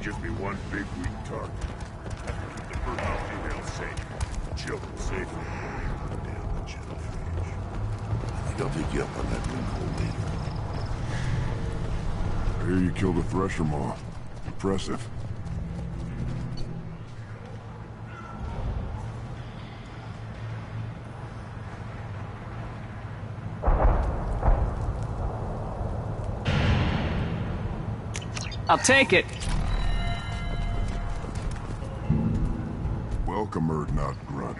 just be one big weak target. Keep the fertile female safe. Children safe. Damn the genophage. I think I'll pick you up on that wrinkle later. I hear you killed a thresher maw. Impressive. I'll take it. Welcome, Urdnot Grunt.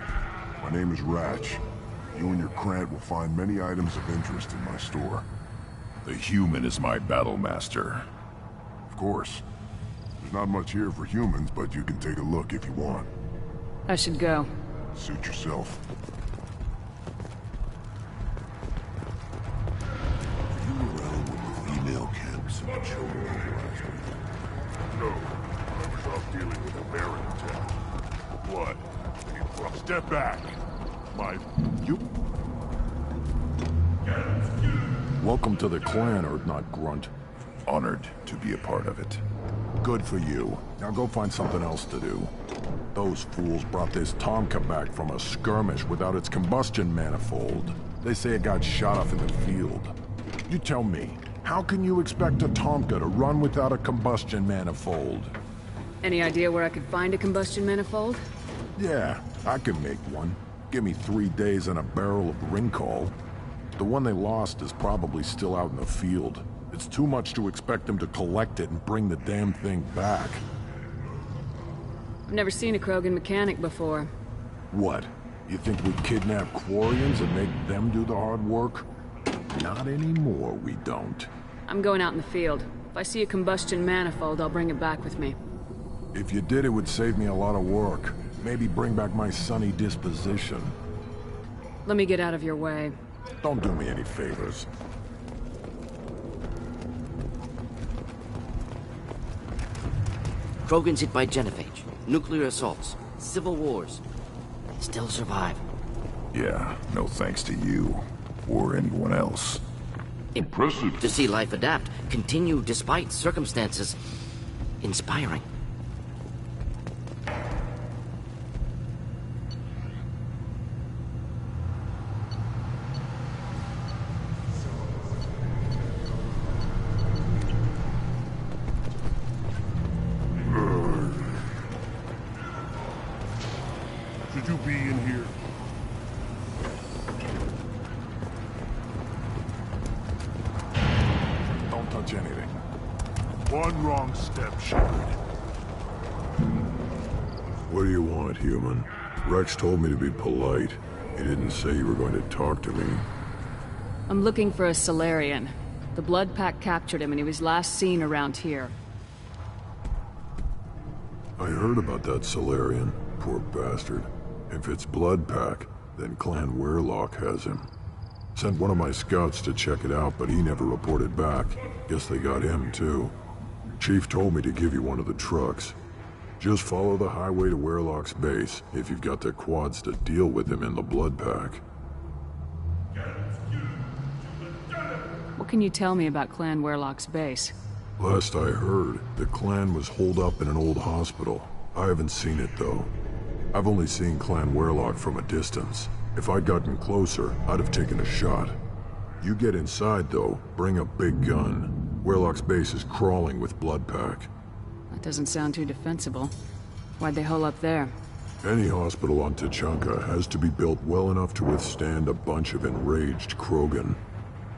My name is Ratch. You and your Krant will find many items of interest in my store. The human is my battle master. Of course. There's not much here for humans, but you can take a look if you want. I should go. Suit yourself. Are you around with the female camps and the children last week? No, I was off dealing with a Baron attack. What? Step back. You? Welcome to the clan, Urdnot Grunt. Honored to be a part of it. Good for you. Now go find something else to do. Those fools brought this Tomka back from a skirmish without its combustion manifold. They say it got shot off in the field. You tell me, how can you expect a Tomka to run without a combustion manifold? Any idea where I could find a combustion manifold? Yeah, I can make one. Give me 3 days and a barrel of Rincol. The one they lost is probably still out in the field. It's too much to expect them to collect it and bring the damn thing back. I've never seen a Krogan mechanic before. What? You think we kidnap Quarians and make them do the hard work? Not anymore, we don't. I'm going out in the field. If I see a combustion manifold, I'll bring it back with me. If you did, it would save me a lot of work. Maybe bring back my sunny disposition. Let me get out of your way. Don't do me any favors. Krogans hit by genophage, nuclear assaults, civil wars. They still survive. Yeah, no thanks to you. Or anyone else. Impressive. To see life adapt, continue despite circumstances. Inspiring. Should you be in here? Don't touch anything. One wrong step, Shepard. What do you want, human? Rex told me to be polite. He didn't say you were going to talk to me. I'm looking for a Salarian. The Blood Pack captured him and he was last seen around here. I heard about that Salarian. Poor bastard. If it's Blood Pack, then Clan Weyrloc has him. Sent one of my scouts to check it out, but he never reported back. Guess they got him, too. Chief told me to give you one of the trucks. Just follow the highway to Weyrloc's base, if you've got the quads to deal with him in the Blood Pack. What can you tell me about Clan Weyrloc's base? Last I heard, the clan was holed up in an old hospital. I haven't seen it, though. I've only seen Clan Weyrloc from a distance. If I'd gotten closer, I'd have taken a shot. You get inside, though, bring a big gun. Weyrloc's base is crawling with Blood Pack. That doesn't sound too defensible. Why'd they hole up there? Any hospital on Tuchanka has to be built well enough to withstand a bunch of enraged Krogan.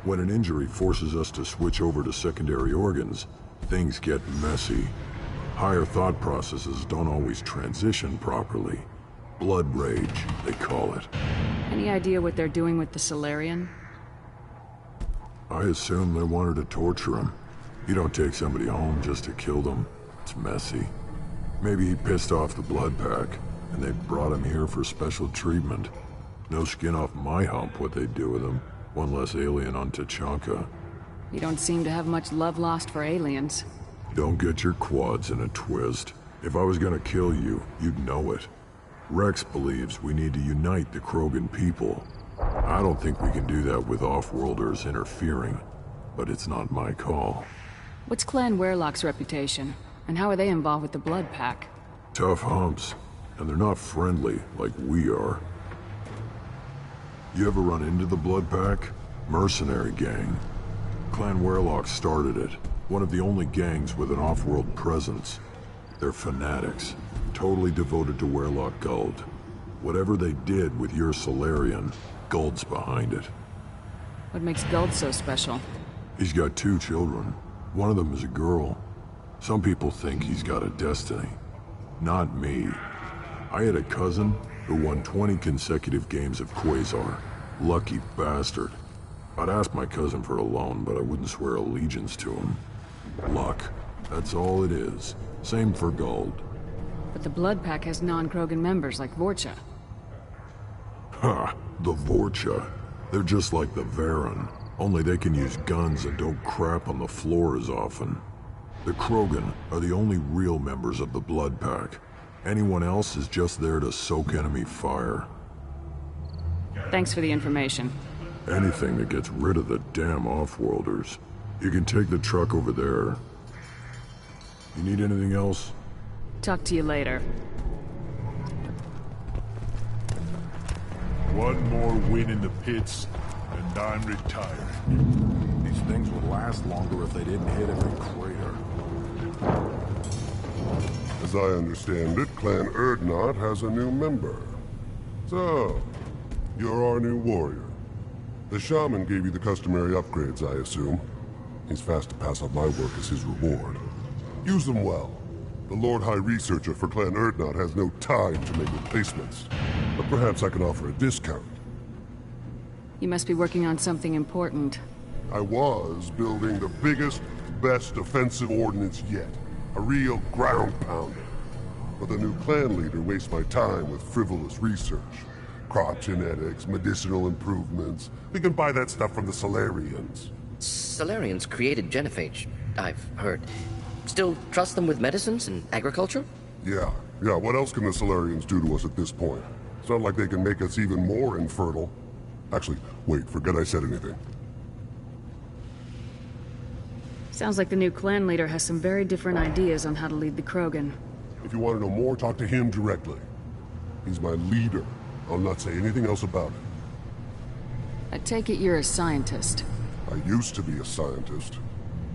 When an injury forces us to switch over to secondary organs, things get messy. Higher thought processes don't always transition properly. Blood rage, they call it. Any idea what they're doing with the Salarian? I assume they wanted to torture him. You don't take somebody home just to kill them. It's messy. Maybe he pissed off the Blood Pack, and they brought him here for special treatment. No skin off my hump what they'd do with him. One less alien on Tuchanka. You don't seem to have much love lost for aliens. Don't get your quads in a twist. If I was gonna kill you, you'd know it. Rex believes we need to unite the Krogan people. I don't think we can do that with off-worlders interfering, but it's not my call. What's Clan Weyrloc's reputation? And how are they involved with the Blood Pack? Tough humps, and they're not friendly like we are. You ever run into the Blood Pack? Mercenary gang. Clan Werlock started it, one of the only gangs with an off-world presence. They're fanatics, totally devoted to Werlock Guld. Whatever they did with your Salarian, Guld's behind it. What makes Guld so special? He's got 2 children. One of them is a girl. Some people think he's got a destiny. Not me. I had a cousin who won 20 consecutive games of Quasar. Lucky bastard. I'd ask my cousin for a loan, but I wouldn't swear allegiance to him. Luck. That's all it is. Same for Guld. But the Blood Pack has non-Krogan members like Vorcha. Ha! The Vorcha. They're just like the Varen. Only they can use guns and don't crap on the floor as often. The Krogan are the only real members of the Blood Pack. Anyone else is just there to soak enemy fire. Thanks for the information. Anything that gets rid of the damn off-worlders. You can take the truck over there. You need anything else? Talk to you later. One more win in the pits, and I'm retired. These things would last longer if they didn't hit every crater. As I understand it, Clan Urdnot has a new member. So, you're our new warrior. The shaman gave you the customary upgrades, I assume. He's fast to pass on my work as his reward. Use them well. The Lord High Researcher for Clan Urdnot has no time to make replacements. But perhaps I can offer a discount. You must be working on something important. I was building the biggest, best offensive ordnance yet. A real ground pounder. But the new clan leader wastes my time with frivolous research. Crop genetics, medicinal improvements. We can buy that stuff from the Salarians. Salarians created genophage, I've heard. Still trust them with medicines and agriculture? Yeah. What else can the Salarians do to us at this point? It's not like they can make us even more infertile. Actually, wait, forget I said anything. Sounds like the new clan leader has some very different ideas on how to lead the Krogan. If you want to know more, talk to him directly. He's my leader. I'll not say anything else about it. I take it you're a scientist. I used to be a scientist.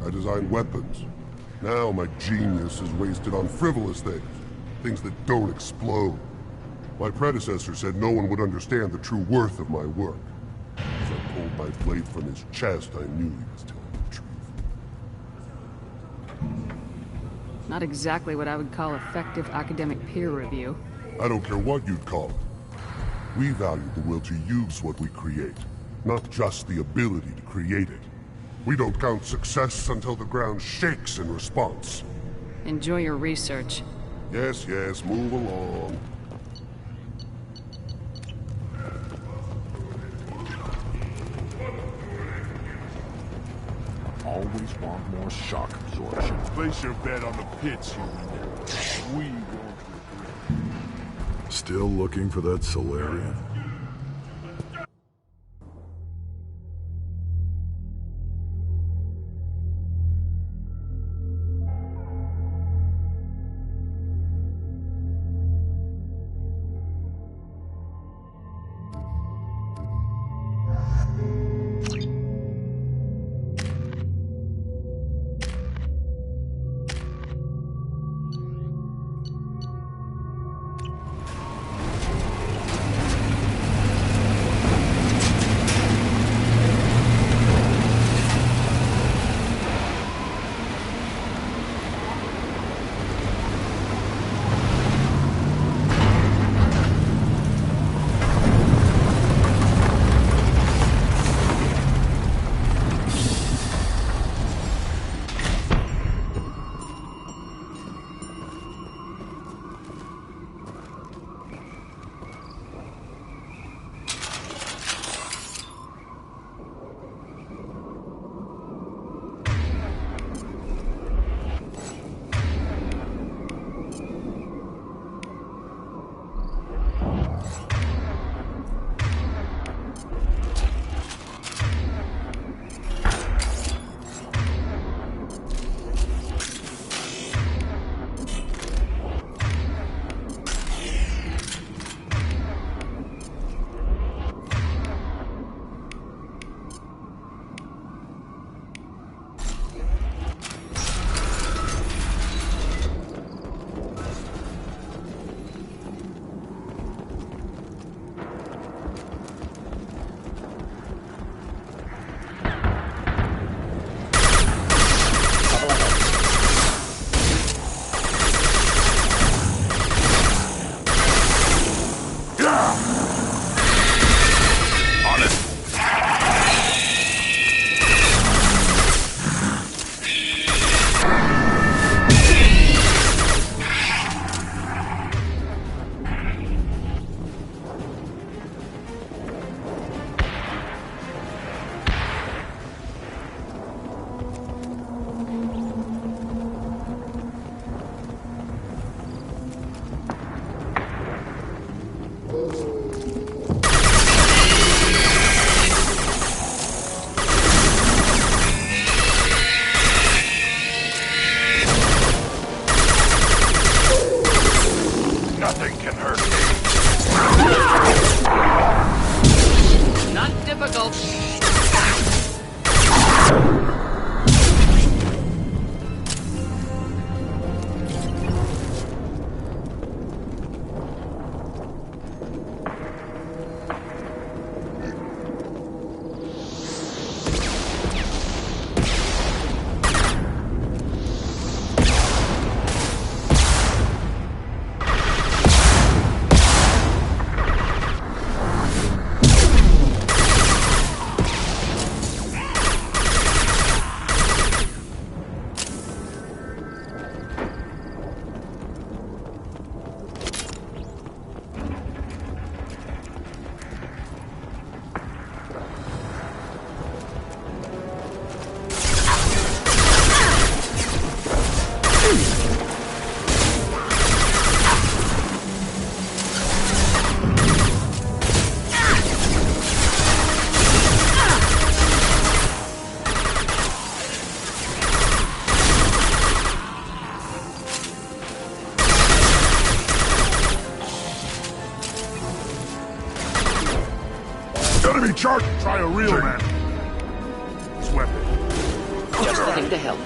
I designed weapons. Now my genius is wasted on frivolous things. Things that don't explode. My predecessor said no one would understand the true worth of my work. As I pulled my blade from his chest, I knew he was telling the truth. Not exactly what I would call effective academic peer review. I don't care what you'd call it. We value the will to use what we create, not just the ability to create it. We don't count success until the ground shakes in response. Enjoy your research. Yes, move along. Always want more shock absorption. Place your bet on the pits, human. We won't regret. Still looking for that Salarian? Enemy charge! Try a real man. This weapon. Just the thing to help.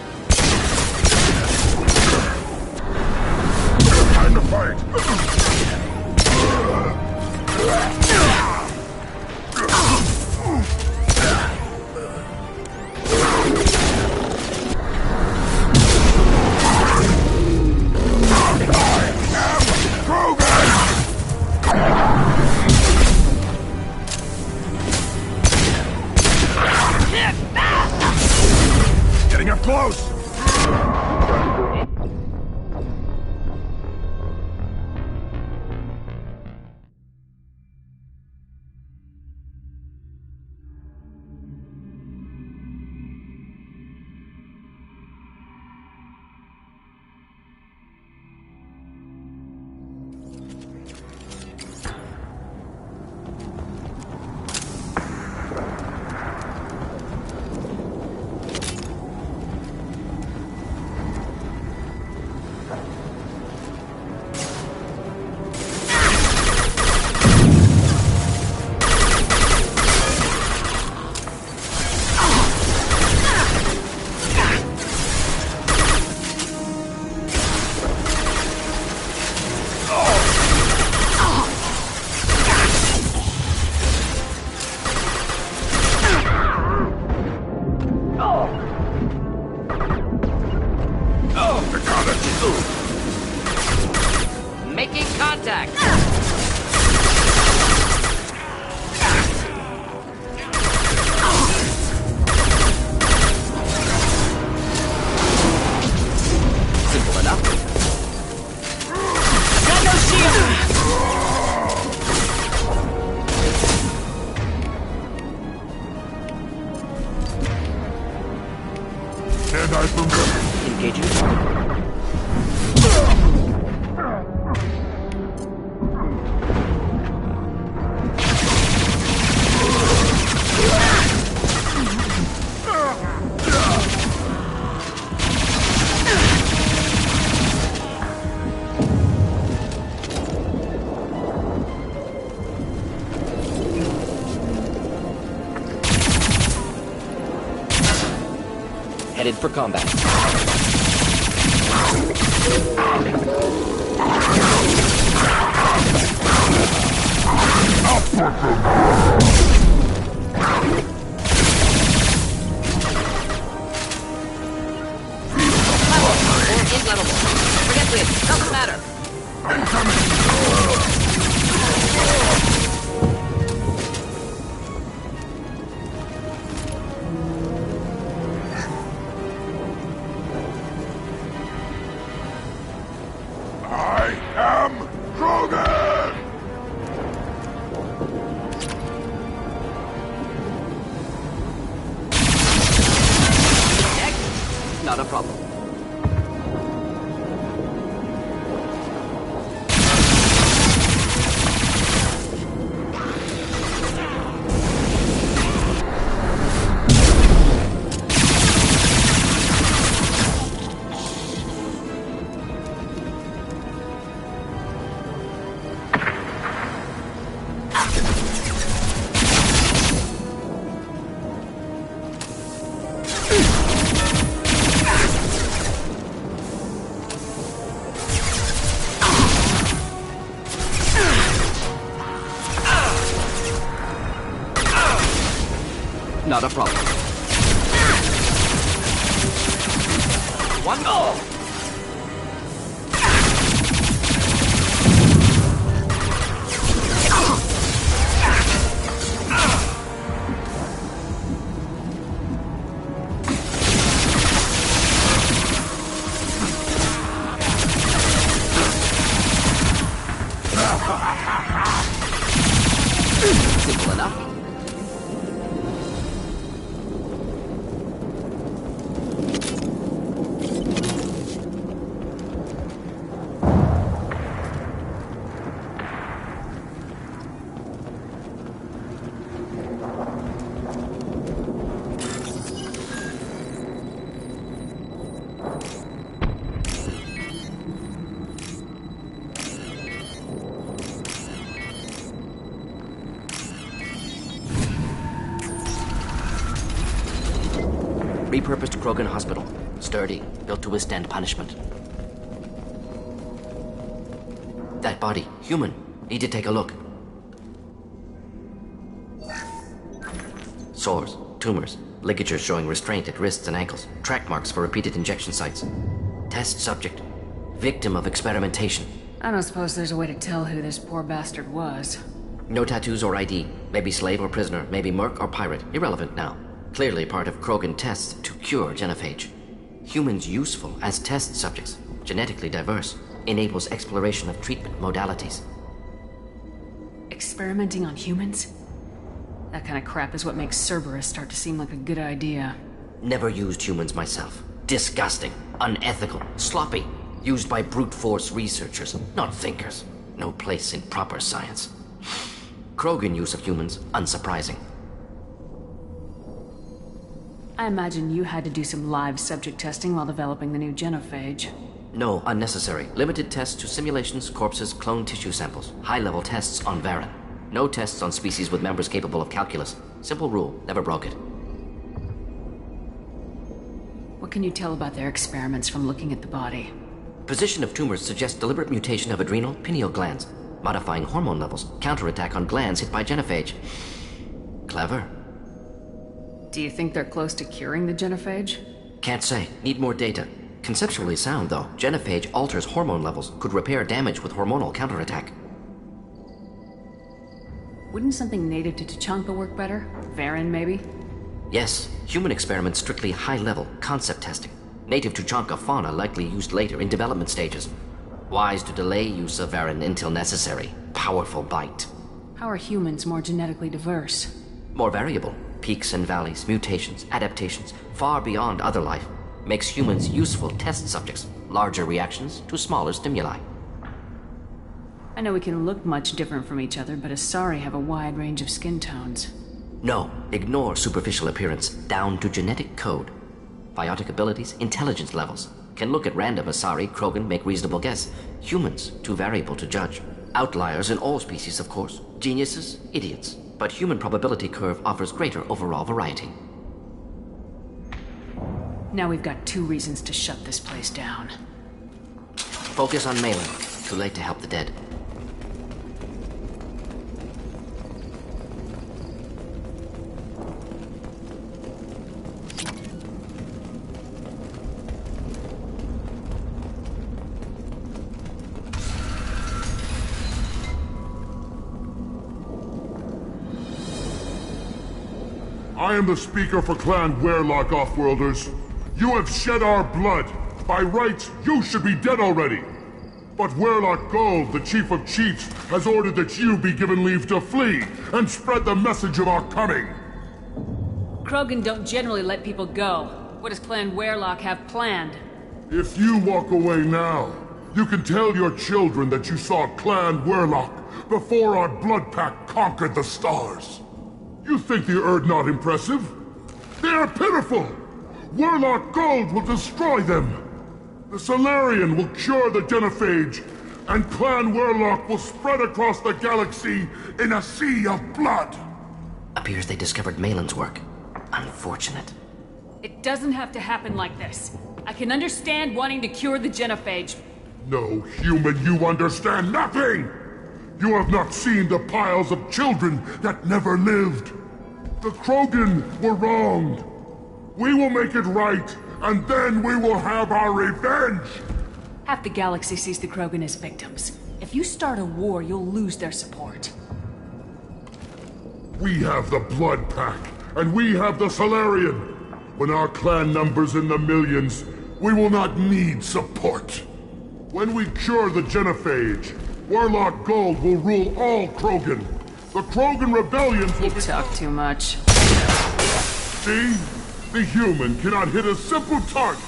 Time to fight! Getting up close! Making contact! Simple enough. Got no shield! Can't hide from them. Engaging target. Headed for combat. Forget this. Doesn't matter. I am Krogan! Not a problem. Not a problem. One goal! Simple enough. repurposed Krogan hospital. Sturdy, built to withstand punishment. That body, human. Need to take a look. Sores, tumors, ligatures showing restraint at wrists and ankles, track marks for repeated injection sites. Test subject. Victim of experimentation. I don't suppose there's a way to tell who this poor bastard was. No tattoos or ID. Maybe slave or prisoner, maybe merc or pirate. Irrelevant now. Clearly part of Krogan tests to cure genophage. Humans useful as test subjects. Genetically diverse. Enables exploration of treatment modalities. Experimenting on humans? That kind of crap is what makes Cerberus start to seem like a good idea. Never used humans myself. Disgusting. Unethical. Sloppy. Used by brute force researchers, not thinkers. No place in proper science. Krogan use of humans, unsurprising. I imagine you had to do some live subject testing while developing the new genophage. No, unnecessary. Limited tests to simulations, corpses, cloned tissue samples. High-level tests on Varen. No tests on species with members capable of calculus. Simple rule, never broke it. What can you tell about their experiments from looking at the body? Position of tumors suggests deliberate mutation of adrenal, pineal glands. Modifying hormone levels. Counterattack on glands hit by genophage. Clever. Do you think they're close to curing the genophage? Can't say. Need more data. Conceptually sound, though. Genophage alters hormone levels. Could repair damage with hormonal counterattack. Wouldn't something native to Tuchanka work better? Varen, maybe? Yes. Human experiments strictly high-level, concept testing. Native Tuchanka fauna likely used later in development stages. Wise to delay use of Varen until necessary. Powerful bite. How are humans more genetically diverse? More variable. Peaks and valleys, mutations, adaptations, far beyond other life. Makes humans useful test subjects. Larger reactions to smaller stimuli. I know we can look much different from each other, but Asari have a wide range of skin tones. No, ignore superficial appearance, down to genetic code. Biotic abilities, intelligence levels. Can look at random Asari, Krogan, make reasonable guess. Humans, too variable to judge. Outliers in all species, of course. Geniuses, idiots. But human probability curve offers greater overall variety. Now we've got 2 reasons to shut this place down. Focus on Malin. Too late to help the dead. I am the speaker for Clan Werlock, Offworlders. You have shed our blood. By rights, you should be dead already. But Werlock Gold, the Chief of Chiefs, has ordered that you be given leave to flee and spread the message of our coming. Krogan don't generally let people go. What does Clan Werlock have planned? If you walk away now, you can tell your children that you saw Clan Werlock before our Blood Pack conquered the stars. You think the Erd not impressive? They are pitiful! Werlock Gold will destroy them! The Solarian will cure the genophage, and Clan Werlock will spread across the galaxy in a sea of blood! Appears they discovered Malin's work. Unfortunate. It doesn't have to happen like this. I can understand wanting to cure the genophage. No, human, you understand nothing! You have not seen the piles of children that never lived. The Krogan were wronged. We will make it right, and then we will have our revenge! Half the galaxy sees the Krogan as victims. If you start a war, you'll lose their support. We have the Blood Pack, and we have the Solarian. When our clan numbers in the millions, we will not need support. When we cure the genophage, Werlock Gold will rule all Krogan. The Krogan rebellions will You talk too much. See? The human cannot hit a simple target.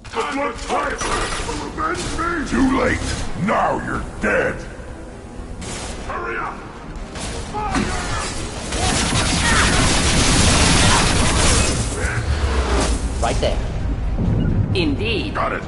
The Blood Pack will avenge me! Too late! Now you're dead! Hurry up! Right there. Indeed. Got it!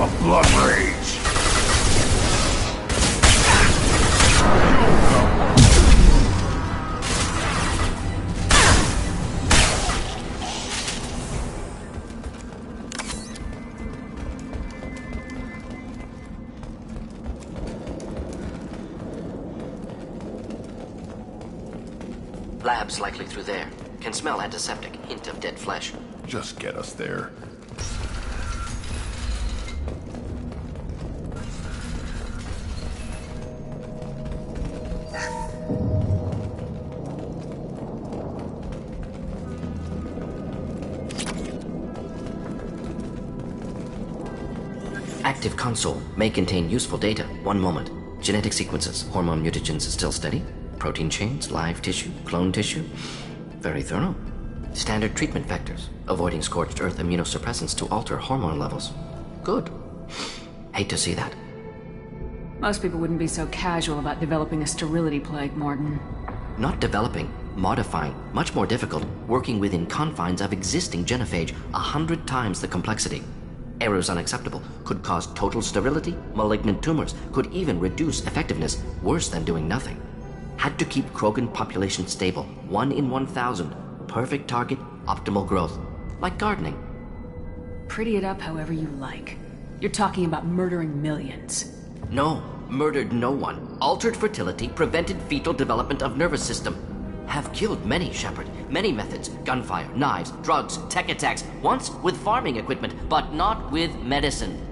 of blood rage! Lab's likely through there. Can smell antiseptic, hint of dead flesh. Just get us there. Active console may contain useful data. One moment. Genetic sequences, hormone mutagens still steady. Protein chains, live tissue, clone tissue. Very thorough. Standard treatment vectors, avoiding scorched earth immunosuppressants to alter hormone levels. Good. Hate to see that. Most people wouldn't be so casual about developing a sterility plague, Martin. Not developing, modifying, much more difficult, working within confines of existing genophage, 100 times the complexity. Errors unacceptable, could cause total sterility, malignant tumors, could even reduce effectiveness, worse than doing nothing. Had to keep Krogan population stable, 1 in 1,000. Perfect target, optimal growth. Like gardening. Pretty it up however you like. You're talking about murdering millions. No, murdered no one. Altered fertility, prevented fetal development of nervous system. Have killed many, Shepard. Many methods. Gunfire, knives, drugs, tech attacks. Once with farming equipment, but not with medicine.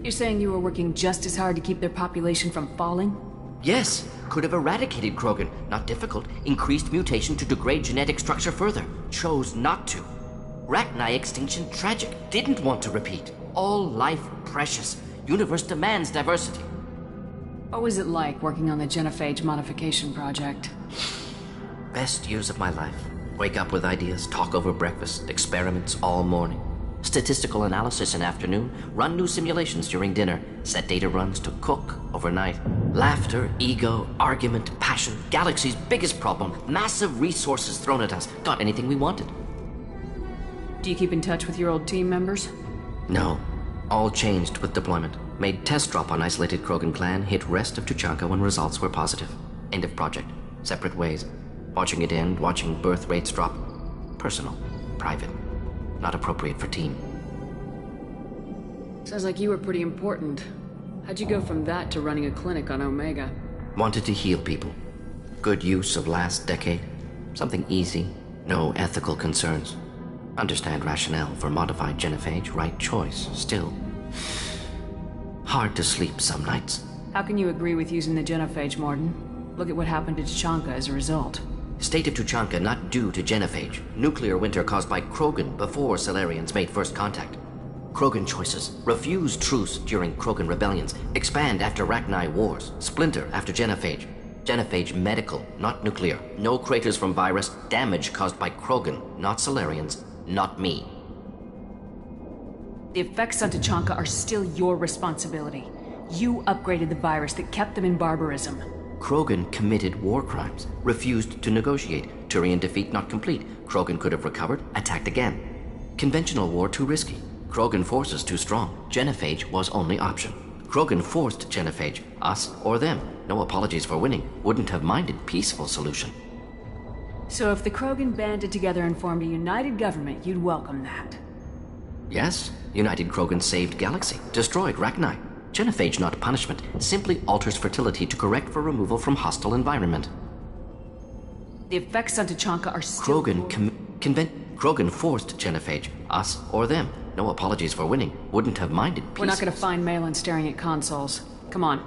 You're saying you were working just as hard to keep their population from falling? Yes, could have eradicated Krogan. Not difficult. Increased mutation to degrade genetic structure further. Chose not to. Rachni extinction tragic. Didn't want to repeat. All life precious. Universe demands diversity. What was it like working on the genophage modification project? Best years of my life. Wake up with ideas, talk over breakfast, experiments all morning. Statistical analysis in afternoon, run new simulations during dinner, set data runs to cook overnight. Laughter, ego, argument, passion, galaxy's biggest problem, massive resources thrown at us. Got anything we wanted. Do you keep in touch with your old team members? No. All changed with deployment. Made test drop on isolated Krogan clan, hit rest of Tuchanka when results were positive. End of project. Separate ways. Watching it end, watching birth rates drop. Personal. Private. Not appropriate for team. Sounds like you were pretty important. How'd you go from that to running a clinic on Omega? Wanted to heal people. Good use of last decade. Something easy. No ethical concerns. Understand rationale for modified genophage. Right choice. Still. Hard to sleep some nights. How can you agree with using the genophage, Martin? Look at what happened to Tuchanka as a result. State of Tuchanka not due to genophage. Nuclear winter caused by Krogan before Salarians made first contact. Krogan choices. Refuse truce during Krogan rebellions. Expand after Rachni wars. Splinter after genophage. Genophage medical, not nuclear. No craters from virus. Damage caused by Krogan, not Salarians. Not me. The effects on Tuchanka are still your responsibility. You upgraded the virus that kept them in barbarism. Krogan committed war crimes. Refused to negotiate. Turian defeat not complete. Krogan could have recovered, attacked again. Conventional war too risky. Krogan forces too strong. Genophage was only option. Krogan forced genophage. Us or them. No apologies for winning. Wouldn't have minded peaceful solution. So if the Krogan banded together and formed a united government, you'd welcome that? Yes. United Krogan saved Galaxy. Destroyed Rachni. Genophage not punishment. Simply alters fertility to correct for removal from hostile environment. The effects on Tuchanka are still... Krogan forced genophage. Us or them. No apologies for winning. Wouldn't have minded peace. We're not gonna find Malin staring at consoles. Come on.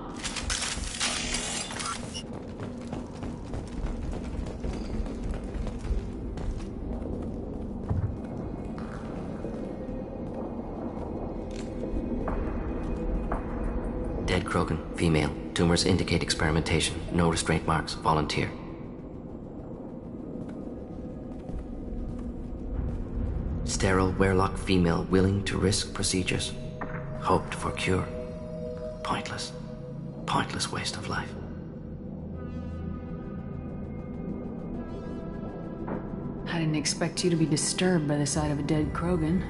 Dead Krogan, female. Tumors indicate experimentation. No restraint marks. Volunteer. Sterile Werelock female willing to risk procedures. Hoped for cure. Pointless. Pointless waste of life. I didn't expect you to be disturbed by the sight of a dead Krogan.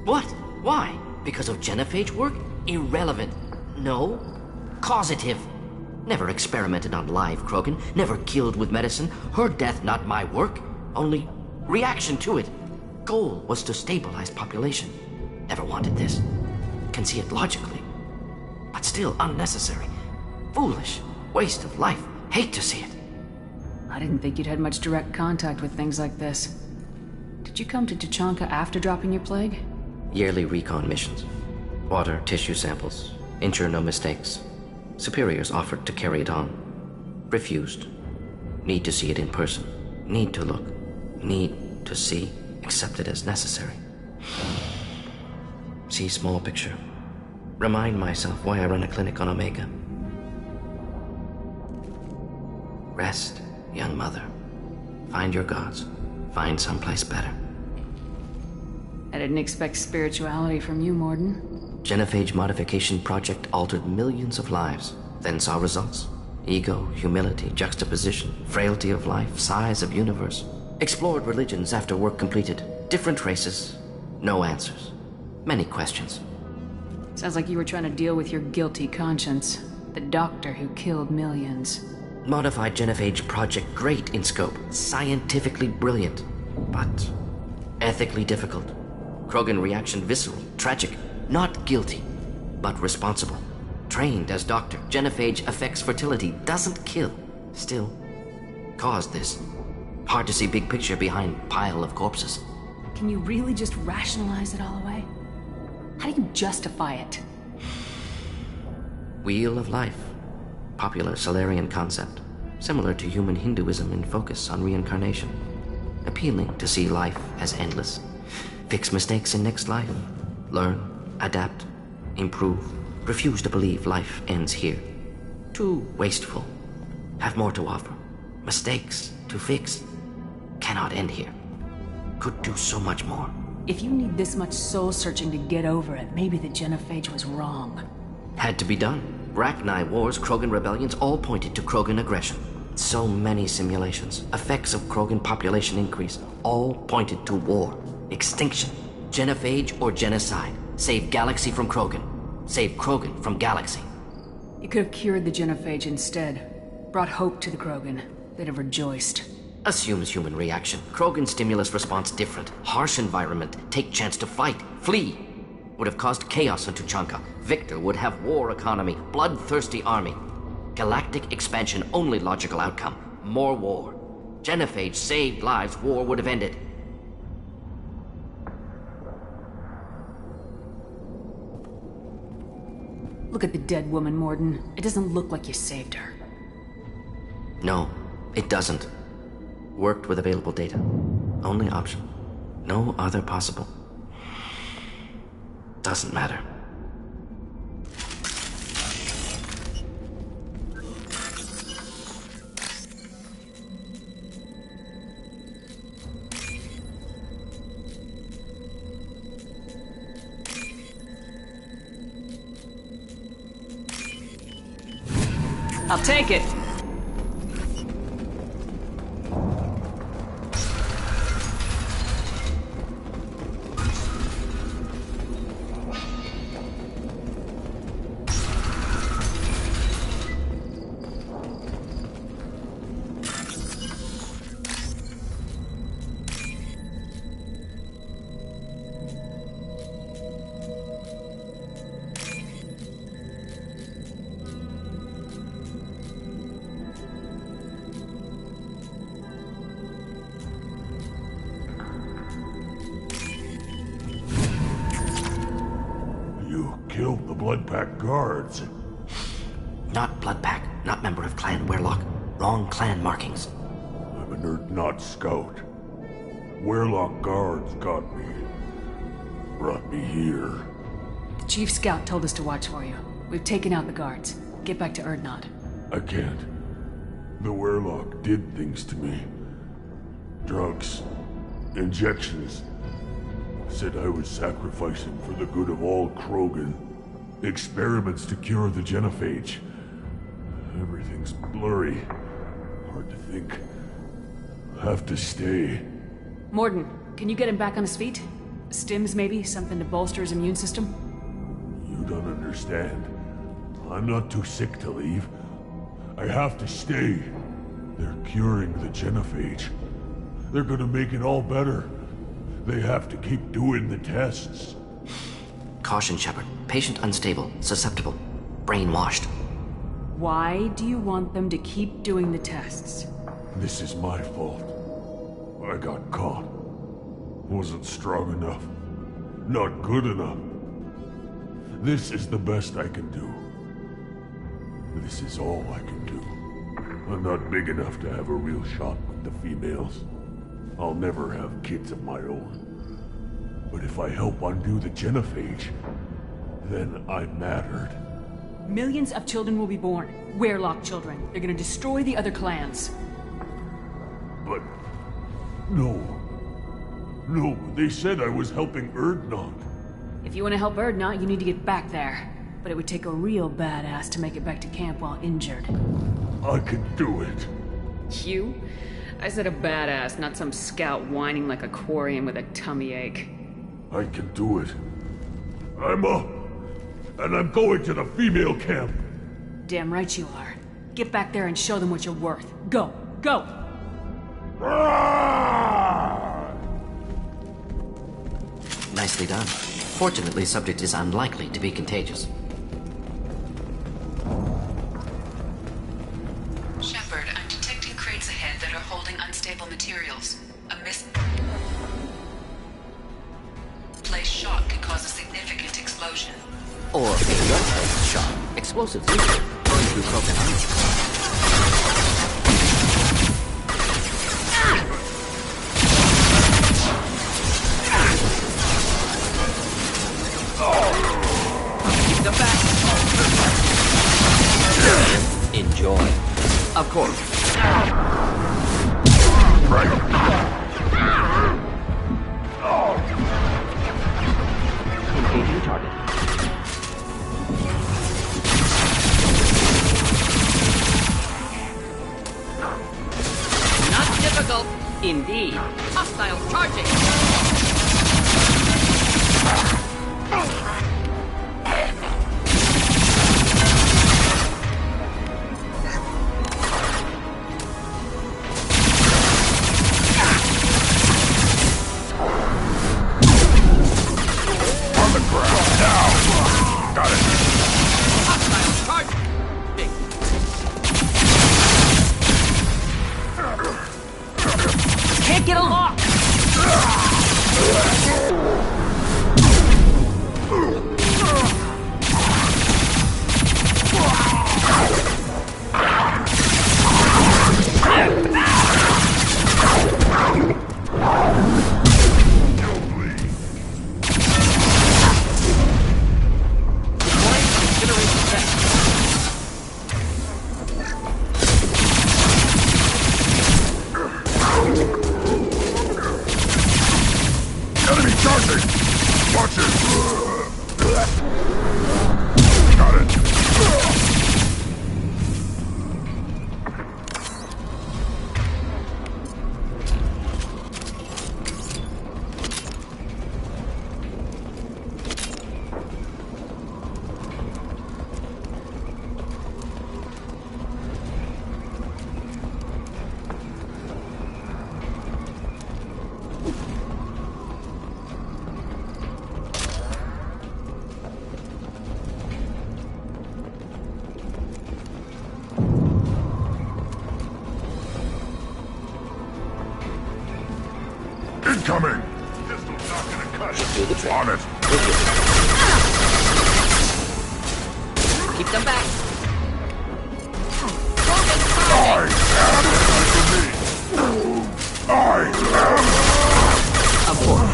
What? Why? Because of genophage work? Irrelevant. No. Causative. Never experimented on live Krogan, never killed with medicine. Her death, not my work. Only reaction to it. Goal was to stabilize population. Never wanted this. Can see it logically. But still unnecessary. Foolish. Waste of life. Hate to see it. I didn't think you'd had much direct contact with things like this. Did you come to Tuchanka after dropping your plague? Yearly recon missions. Water, tissue samples. Ensure no mistakes. Superiors offered to carry it on. Refused. Need to see it in person. Need to look. Need to see. Accept it as necessary. See small picture. Remind myself why I run a clinic on Omega. Rest, young mother. Find your gods. Find someplace better. I didn't expect spirituality from you, Mordin. Genophage modification project altered millions of lives, then saw results. Ego, humility, juxtaposition, frailty of life, size of universe. Explored religions after work completed. Different races. No answers. Many questions. Sounds like you were trying to deal with your guilty conscience. The doctor who killed millions. Modified genophage project great in scope. Scientifically brilliant. But ethically difficult. Krogan reaction visceral, tragic. Not guilty, but responsible. Trained as doctor. Genophage affects fertility, doesn't kill. Still, caused this. Hard to see big picture behind pile of corpses. Can you really just rationalize it all away? How do you justify it? Wheel of life. Popular Solarian concept. Similar to human Hinduism in focus on reincarnation. Appealing to see life as endless. Fix mistakes in next life. Learn, adapt, improve. Refuse to believe life ends here. Too wasteful. Have more to offer. Mistakes to fix. Cannot end here. Could do so much more. If you need this much soul-searching to get over it, maybe the genophage was wrong. Had to be done. Rachni wars, Krogan rebellions, all pointed to Krogan aggression. So many simulations. Effects of Krogan population increase. All pointed to war. Extinction. Genophage or genocide. Save galaxy from Krogan. Save Krogan from galaxy. You could have cured the genophage instead. Brought hope to the Krogan. They'd have rejoiced. Assumes human reaction. Krogan stimulus response different. Harsh environment. Take chance to fight. Flee. Would have caused chaos on Tuchanka. Victor would have war economy. Bloodthirsty army. Galactic expansion only logical outcome. More war. Genophage saved lives. War would have ended. Look at the dead woman, Mordin. It doesn't look like you saved her. No, it doesn't. Worked with available data. Only option. No other possible. Doesn't matter. I'll take it. Killed the Bloodpack guards. Not Bloodpack, not member of Clan Werlock. Wrong clan markings. I'm an Urdnot scout. Werlock guards got me. Brought me here. The Chief Scout told us to watch for you. We've taken out the guards. Get back to Urdnot. I can't. The Werlock did things to me. Drugs. Injections. Said I was sacrificing for the good of all Krogan. Experiments to cure the genophage. Everything's blurry. Hard to think. Have to stay. Mordin, can you get him back on his feet? Stims, maybe? Something to bolster his immune system? You don't understand. I'm not too sick to leave. I have to stay. They're curing the genophage. They're gonna make it all better. They have to keep doing the tests. Caution, Shepard. Patient unstable, susceptible, brainwashed. Why do you want them to keep doing the tests? This is my fault. I got caught. Wasn't strong enough. Not good enough. This is the best I can do. This is all I can do. I'm not big enough to have a real shot with the females. I'll never have kids of my own. But if I help undo the genophage, then I mattered. Millions of children will be born. Werelock children. They're gonna destroy the other clans. But... No. No, they said I was helping Urdnot. If you want to help Urdnot, you need to get back there. But it would take a real badass to make it back to camp while injured. I can do it. You? I said a badass, not some scout whining like a Quarian with a tummy ache. I can do it. I'm up. And I'm going to the female camp. Damn right you are. Get back there and show them what you're worth. Go! Go! Nicely done. Fortunately, subject is unlikely to be contagious. Shepard, I'm detecting crates ahead that are holding unstable materials. A misplaced shot could cause a significant explosion. Or a gun-placed shot. Explosives usually going through broken armor. Keep them back. Enjoy. Of course. Engaging target. Not difficult. Indeed. Hostiles charging. Hostiles charging. Can't get a lock. Enemy charging! Watch it! Got it! Incoming! Pistol's not gonna cut it. Do the trick. On it! Keep them back. I am me! I am... Of course.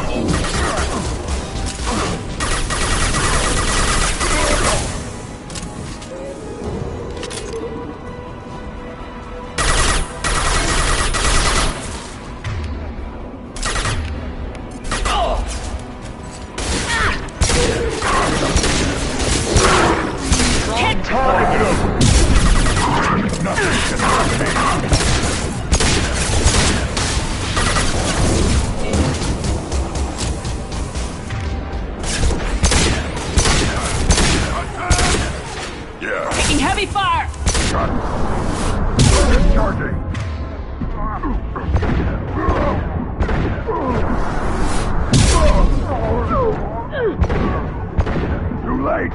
right!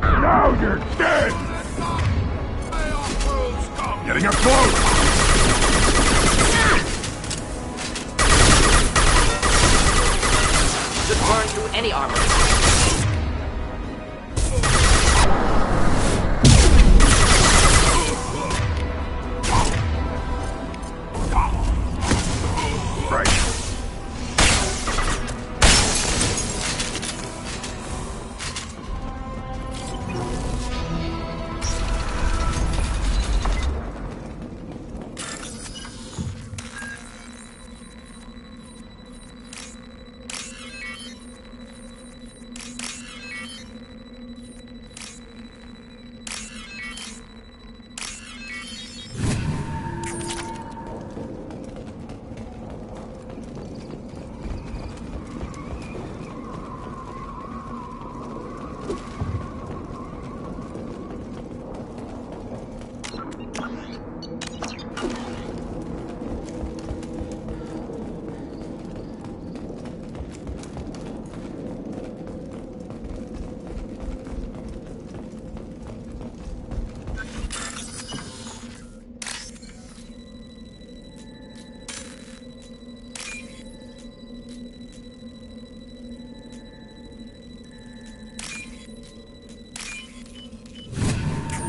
Now you're dead! Getting up close! Should burn through any armor.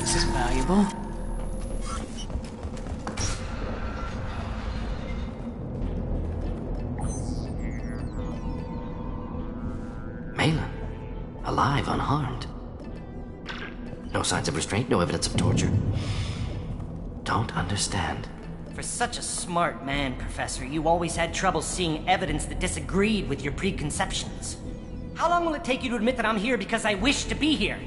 This is valuable. Malin. Alive, unharmed. No signs of restraint, no evidence of torture. Don't understand. For such a smart man, Professor, you always had trouble seeing evidence that disagreed with your preconceptions. How long will it take you to admit that I'm here because I wish to be here?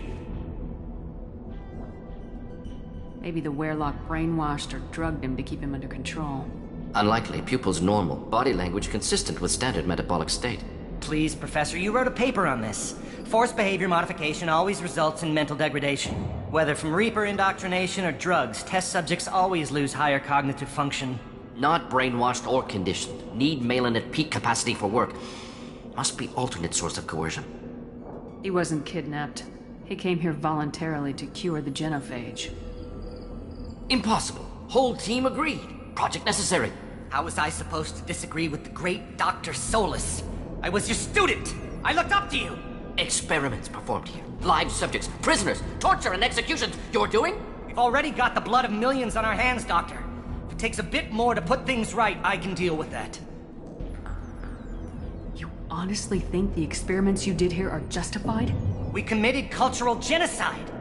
Maybe the Werelock brainwashed or drugged him to keep him under control. Unlikely. Pupil's normal. Body language consistent with standard metabolic state. Please, Professor, you wrote a paper on this. Forced behavior modification always results in mental degradation. Whether from Reaper indoctrination or drugs, test subjects always lose higher cognitive function. Not brainwashed or conditioned. Need Malin at peak capacity for work. Must be alternate source of coercion. He wasn't kidnapped. He came here voluntarily to cure the genophage. Impossible. Whole team agreed. Project necessary. How was I supposed to disagree with the great Dr. Solus? I was your student! I looked up to you! Experiments performed here. Live subjects, prisoners, torture and executions. You're doing? We've already got the blood of millions on our hands, Doctor. If it takes a bit more to put things right, I can deal with that. You honestly think the experiments you did here are justified? We committed cultural genocide.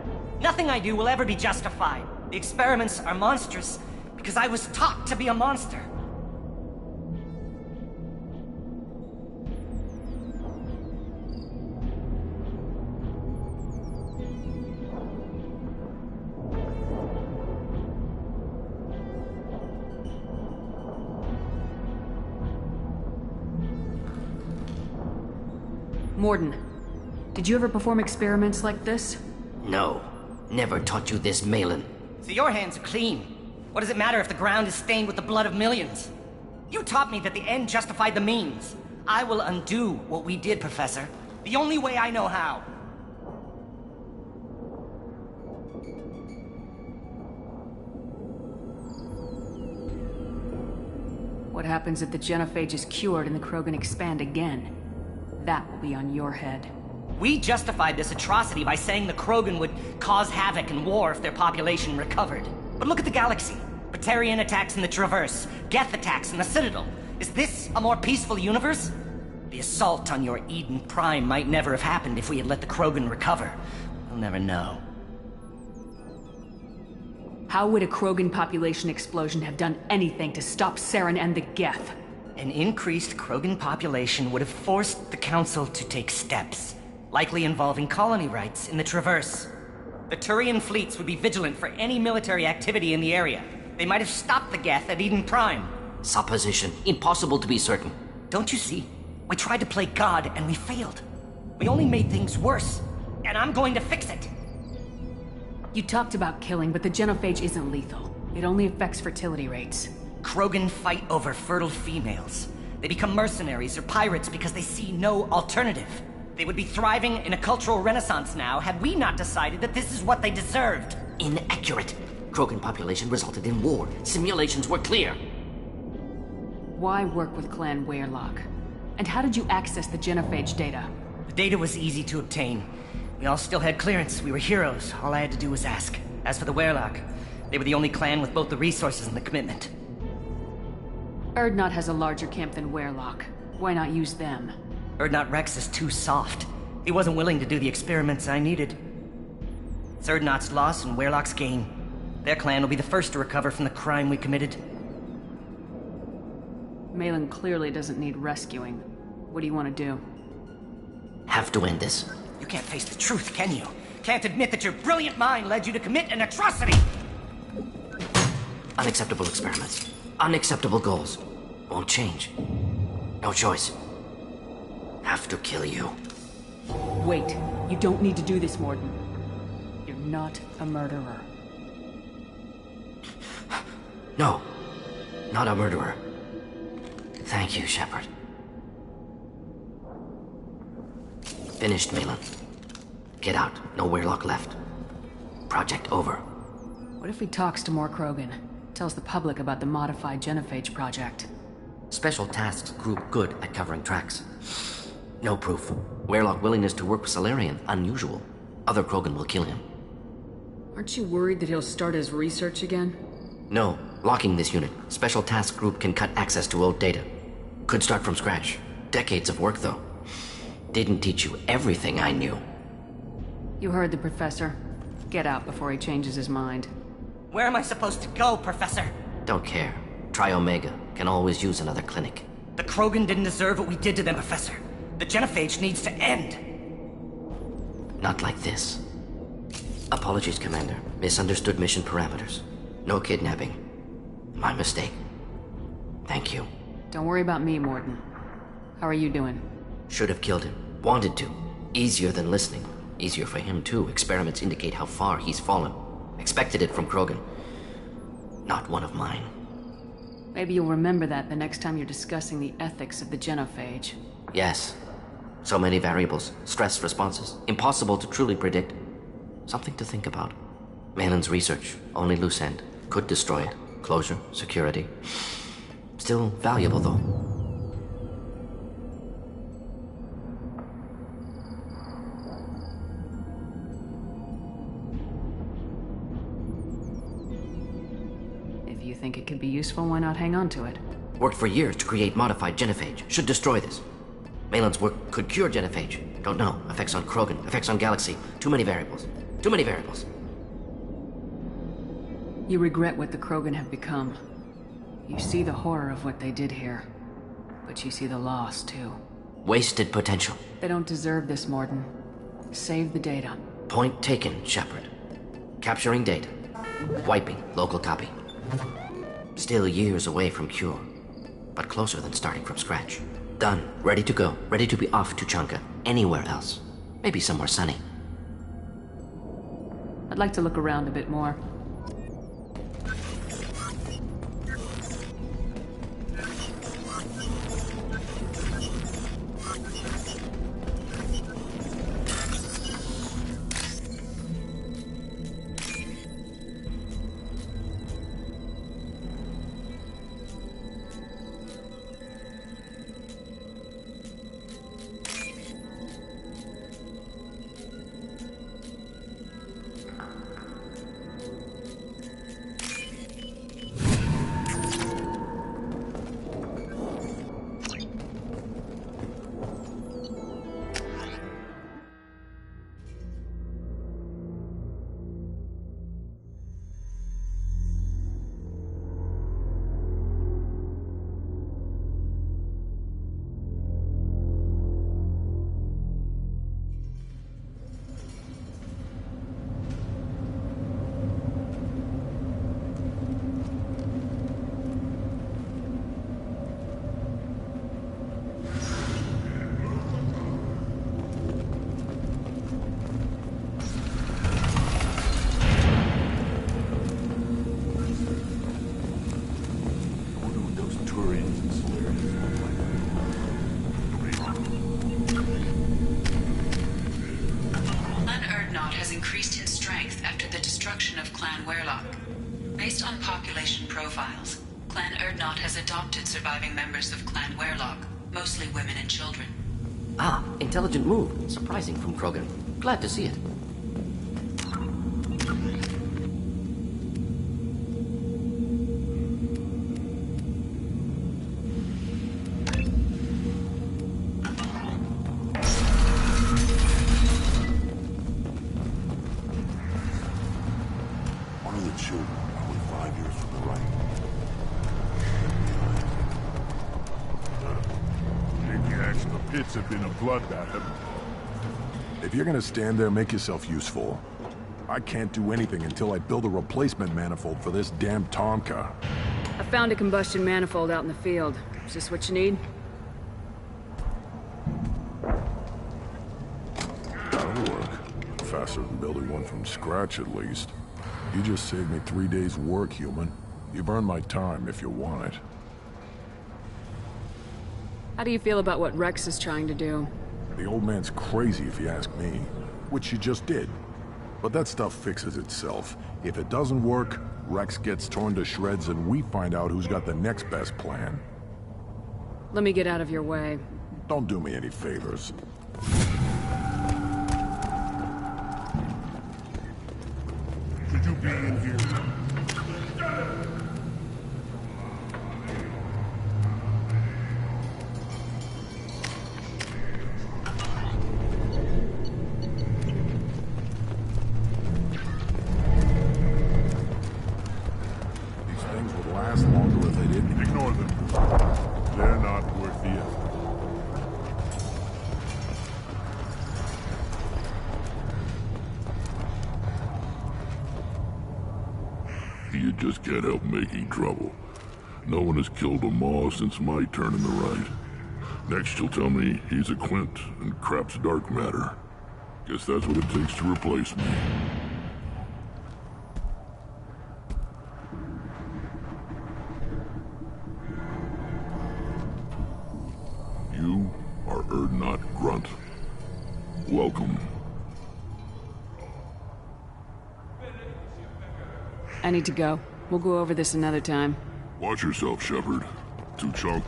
Nothing I do will ever be justified. The experiments are monstrous because I was taught to be a monster. Mordin, did you ever perform experiments like this? No. Never taught you this, Malin. So your hands are clean. What does it matter if the ground is stained with the blood of millions? You taught me that the end justified the means. I will undo what we did, Professor. The only way I know how. What happens if the genophage is cured and the Krogan expand again? That will be on your head. We justified this atrocity by saying the Krogan would cause havoc and war if their population recovered. But look at the galaxy. Batarian attacks in the Traverse, Geth attacks in the Citadel. Is this a more peaceful universe? The assault on your Eden Prime might never have happened if we had let the Krogan recover. We'll never know. How would a Krogan population explosion have done anything to stop Saren and the Geth? An increased Krogan population would have forced the Council to take steps, likely involving colony rights in the Traverse. The Turian fleets would be vigilant for any military activity in the area. They might have stopped the Geth at Eden Prime. Supposition. Impossible to be certain. Don't you see? We tried to play God and we failed. We only made things worse. And I'm going to fix it. You talked about killing, but the genophage isn't lethal. It only affects fertility rates. Krogan fight over fertile females. They become mercenaries or pirates because they see no alternative. They would be thriving in a cultural renaissance now had we not decided that this is what they deserved. Inaccurate. Krogan population resulted in war. Simulations were clear. Why work with Clan Weyrloc? And how did you access the genophage data? The data was easy to obtain. We all still had clearance. We were heroes. All I had to do was ask. As for the Weyrloc, they were the only clan with both the resources and the commitment. Urdnot has a larger camp than Weyrloc. Why not use them? Urdnot Rex is too soft. He wasn't willing to do the experiments I needed. It's Urdnot's loss and Weyrloc's gain. Their clan will be the first to recover from the crime we committed. Malin clearly doesn't need rescuing. What do you want to do? Have to end this. You can't face the truth, can you? Can't admit that your brilliant mind led you to commit an atrocity! Unacceptable experiments. Unacceptable goals. Won't change. No choice. Have to kill you. Wait. You don't need to do this, Mordin. You're not a murderer. No. Not a murderer. Thank you, Shepard. Finished, Malin. Get out. No Weyrloc left. Project over. What if he talks to more Krogan? Tells the public about the modified genophage project? Special Tasks Group good at covering tracks. No proof. Weyrloc willingness to work with Salarian, unusual. Other Krogan will kill him. Aren't you worried that he'll start his research again? No. Locking this unit. Special Task Group can cut access to old data. Could start from scratch. Decades of work, though. Didn't teach you everything I knew. You heard the professor. Get out before he changes his mind. Where am I supposed to go, Professor? Don't care. Try Omega. Can always use another clinic. The Krogan didn't deserve what we did to them, Professor. The genophage needs to end. Not like this. Apologies, Commander. Misunderstood mission parameters. No kidnapping. My mistake. Thank you. Don't worry about me, Mordin. How are you doing? Should have killed him. Wanted to. Easier than listening. Easier for him, too. Experiments indicate how far he's fallen. Expected it from Krogan. Not one of mine. Maybe you'll remember that the next time you're discussing the ethics of the genophage. Yes. So many variables. Stress responses. Impossible to truly predict. Something to think about. Malin's research. Only loose end. Could destroy it. Closure. Security. Still valuable, though. If you think it could be useful, why not hang on to it? Worked for years to create modified genophage. Should destroy this. Malin's work could cure genophage. Don't know. Effects on Krogan. Effects on Galaxy. Too many variables. Too many variables. You regret what the Krogan have become. You see the horror of what they did here. But you see the loss, too. Wasted potential. They don't deserve this, Mordin. Save the data. Point taken, Shepard. Capturing data. Wiping local copy. Still years away from cure. But closer than starting from scratch. Done. Ready to go. Ready to be off to Chanka. Anywhere else. Maybe somewhere sunny. I'd like to look around a bit more. Erdnot has increased in strength after the destruction of Clan Werlock. Based on population profiles, Clan Erdnot has adopted surviving members of Clan Werlock, mostly women and children. Ah, intelligent move. Surprising from Krogan. Glad to see it. One of the children, probably 5 years from the right. Maniacs in the pits have been a bloodbath. If you're gonna stand there, make yourself useful. I can't do anything until I build a replacement manifold for this damn Tomka. I found a combustion manifold out in the field. Is this what you need? That'll work. Faster than building one from scratch, at least. You just saved me 3 days' work, human. You've earned my time if you want it. How do you feel about what Rex is trying to do? The old man's crazy if you ask me. Which you just did. But that stuff fixes itself. If it doesn't work, Rex gets torn to shreds and we find out who's got the next best plan. Let me get out of your way. Don't do me any favors. Should you be in here? These things would last longer if they didn't. Ignore them. They're not worth the effort. You just can't help making trouble. No one has killed a Maw since my turn in the right. Next you'll tell me he's a Quint and crap's dark matter. Guess that's what it takes to replace me. You are Erdnot Grunt. Welcome. I need to go. We'll go over this another time. Watch yourself, Shepard. Tuchunk.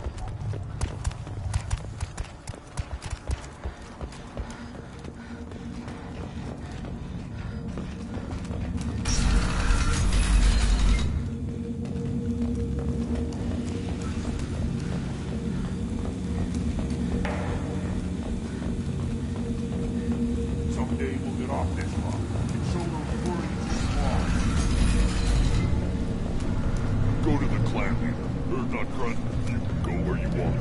Someday we'll get off this rock and show those worries why. Go to the clan leader. Erdnot Grunt, you can go where you want.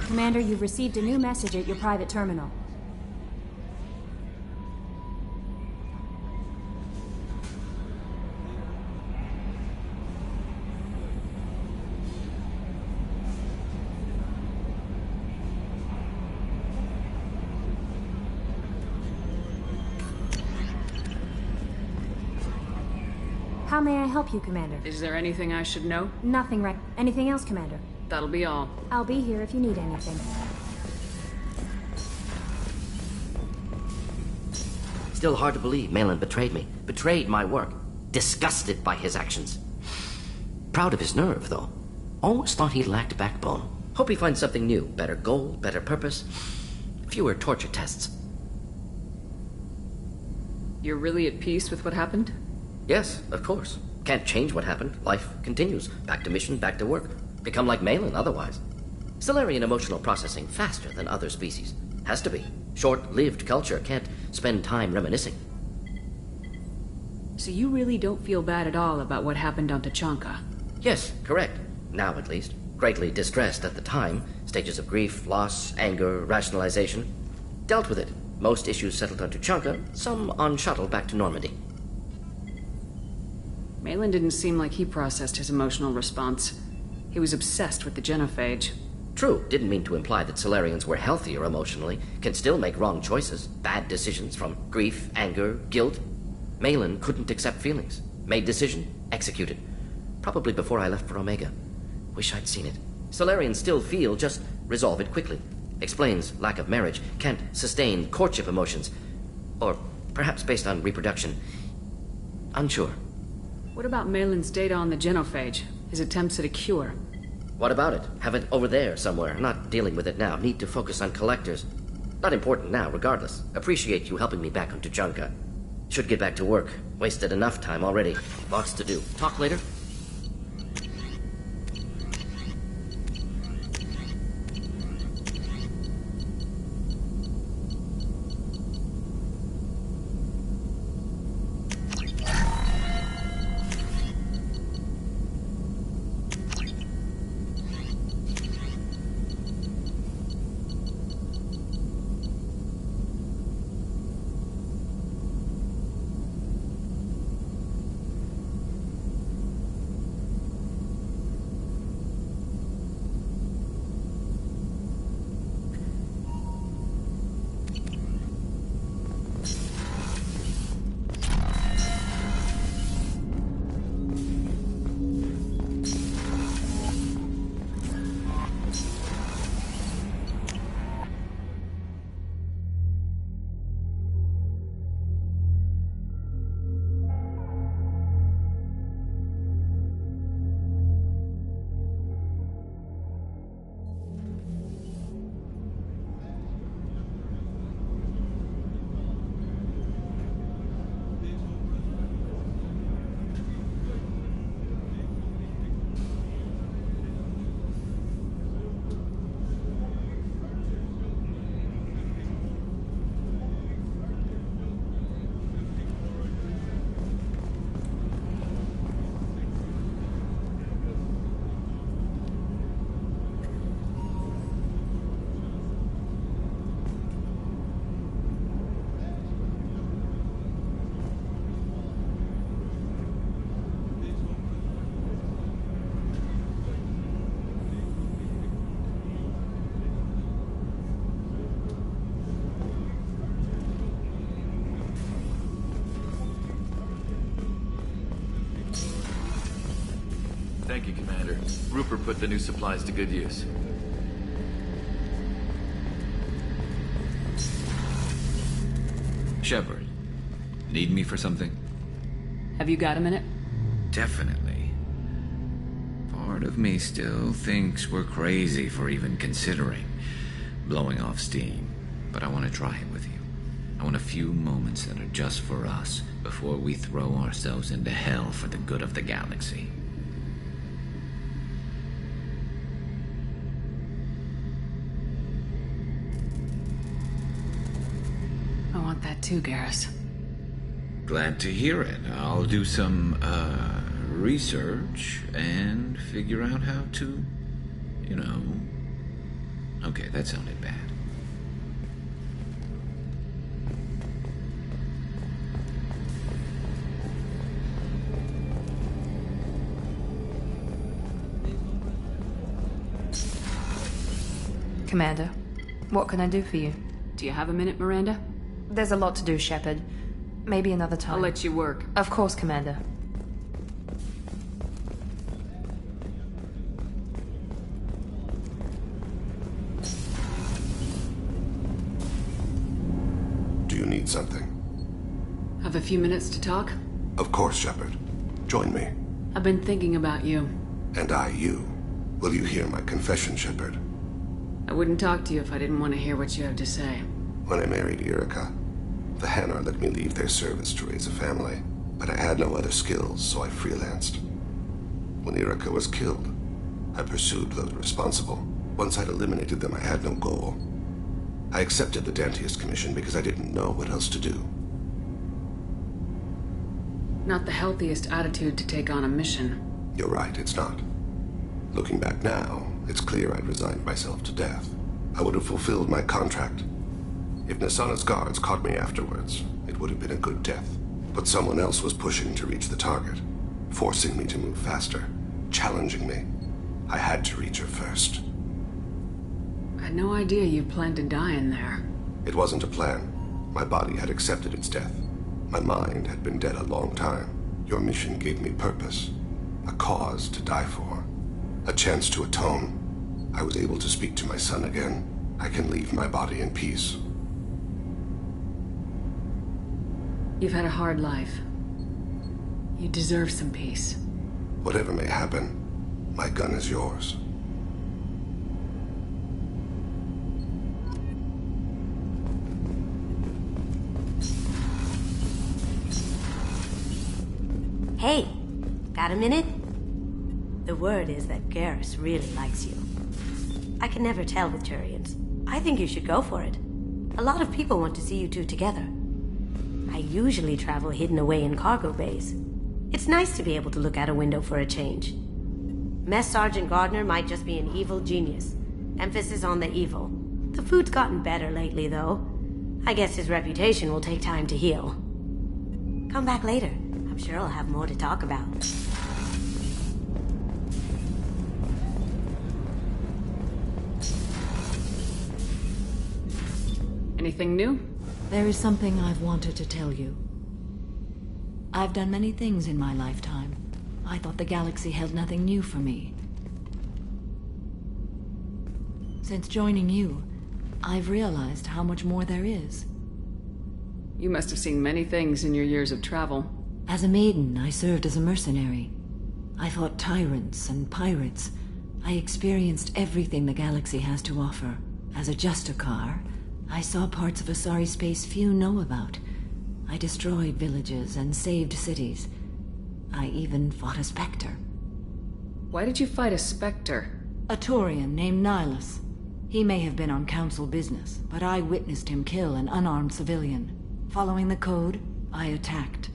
Commander, you've received a new message at your private terminal. How may I help you, Commander? Is there anything I should know? Nothing, Rex. Anything else, Commander? That'll be all. I'll be here if you need anything. Still hard to believe Malin betrayed me. Betrayed my work. Disgusted by his actions. Proud of his nerve, though. Always thought he lacked backbone. Hope he finds something new. Better goal, better purpose. Fewer torture tests. You're really at peace with what happened? Yes, of course. Can't change what happened. Life continues. Back to mission, back to work. Become like Malin otherwise. Salarian emotional processing faster than other species. Has to be. Short-lived culture can't spend time reminiscing. So you really don't feel bad at all about what happened on Tuchanka? Yes, correct. Now at least. Greatly distressed at the time. Stages of grief, loss, anger, rationalization. Dealt with it. Most issues settled on Tuchanka, some on shuttle back to Normandy. Malin didn't seem like he processed his emotional response. He was obsessed with the genophage. True, didn't mean to imply that Salarians were healthier emotionally, can still make wrong choices, bad decisions from grief, anger, guilt. Malin couldn't accept feelings. Made decision, executed. Probably before I left for Omega. Wish I'd seen it. Salarians still feel, just resolve it quickly. Explains lack of marriage, can't sustain courtship emotions. Or perhaps based on reproduction. Unsure. What about Malin's data on the genophage? His attempts at a cure? What about it? Have it over there somewhere. Not dealing with it now. Need to focus on collectors. Not important now, regardless. Appreciate you helping me back on Tuchanka. Should get back to work. Wasted enough time already. Lots to do. Talk later? Thank you, Commander. Rupert put the new supplies to good use. Shepard, need me for something? Have you got a minute? Definitely. Part of me still thinks we're crazy for even considering blowing off steam, but I want to try it with you. I want a few moments that are just for us before we throw ourselves into hell for the good of the galaxy. I want that too, Garrus. Glad to hear it. I'll do some, research and figure out how to, you know... Okay, that sounded bad. Commander, what can I do for you? Do you have a minute, Miranda? There's a lot to do, Shepard. Maybe another time. I'll let you work. Of course, Commander. Do you need something? Have a few minutes to talk? Of course, Shepard. Join me. I've been thinking about you. And I you. Will you hear my confession, Shepard? I wouldn't talk to you if I didn't want to hear what you have to say. When I married Irika, the Hanar let me leave their service to raise a family, but I had no other skills, so I freelanced. When Irika was killed, I pursued those responsible. Once I'd eliminated them, I had no goal. I accepted the Dantius Commission because I didn't know what else to do. Not the healthiest attitude to take on a mission. You're right, it's not. Looking back now, it's clear I'd resigned myself to death. I would have fulfilled my contract. If Nasana's guards caught me afterwards, it would have been a good death. But someone else was pushing to reach the target, forcing me to move faster, challenging me. I had to reach her first. I had no idea you planned to die in there. It wasn't a plan. My body had accepted its death. My mind had been dead a long time. Your mission gave me purpose, a cause to die for, a chance to atone. I was able to speak to my son again. I can leave my body in peace. You've had a hard life. You deserve some peace. Whatever may happen, my gun is yours. Hey, got a minute? The word is that Garrus really likes you. I can never tell with Turians. I think you should go for it. A lot of people want to see you two together. I usually travel hidden away in cargo bays. It's nice to be able to look out a window for a change. Mess Sergeant Gardner might just be an evil genius. Emphasis on the evil. The food's gotten better lately, though. I guess his reputation will take time to heal. Come back later. I'm sure I'll have more to talk about. Anything new? There is something I've wanted to tell you. I've done many things in my lifetime. I thought the galaxy held nothing new for me. Since joining you, I've realized how much more there is. You must have seen many things in your years of travel. As a maiden, I served as a mercenary. I fought tyrants and pirates. I experienced everything the galaxy has to offer. As a Justicar, I saw parts of Asari space few know about. I destroyed villages and saved cities. I even fought a Spectre. Why did you fight a Spectre? A Turian named Nihilus. He may have been on Council business, but I witnessed him kill an unarmed civilian. Following the code, I attacked.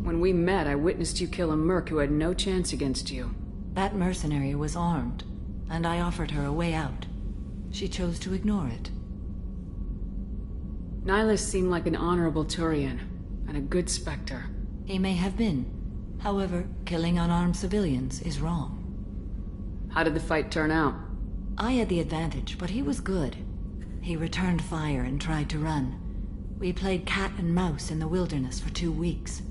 When we met, I witnessed you kill a merc who had no chance against you. That mercenary was armed, and I offered her a way out. She chose to ignore it. Nihilus seemed like an honorable Turian, and a good Spectre. He may have been. However, killing unarmed civilians is wrong. How did the fight turn out? I had the advantage, but he was good. He returned fire and tried to run. We played cat and mouse in the wilderness for 2 weeks.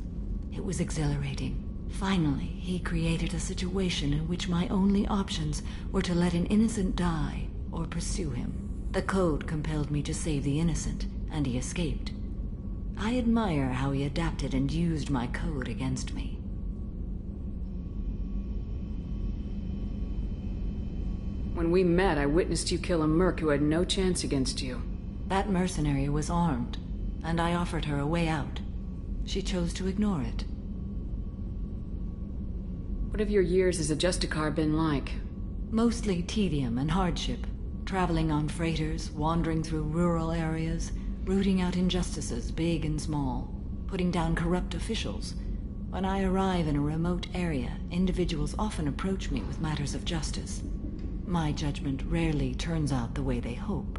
It was exhilarating. Finally, he created a situation in which my only options were to let an innocent die or pursue him. The code compelled me to save the innocent, and he escaped. I admire how he adapted and used my code against me. When we met, I witnessed you kill a merc who had no chance against you. That mercenary was armed, and I offered her a way out. She chose to ignore it. What have your years as a Justicar been like? Mostly tedium and hardship. Traveling on freighters, wandering through rural areas, rooting out injustices, big and small, putting down corrupt officials. When I arrive in a remote area, individuals often approach me with matters of justice. My judgment rarely turns out the way they hope.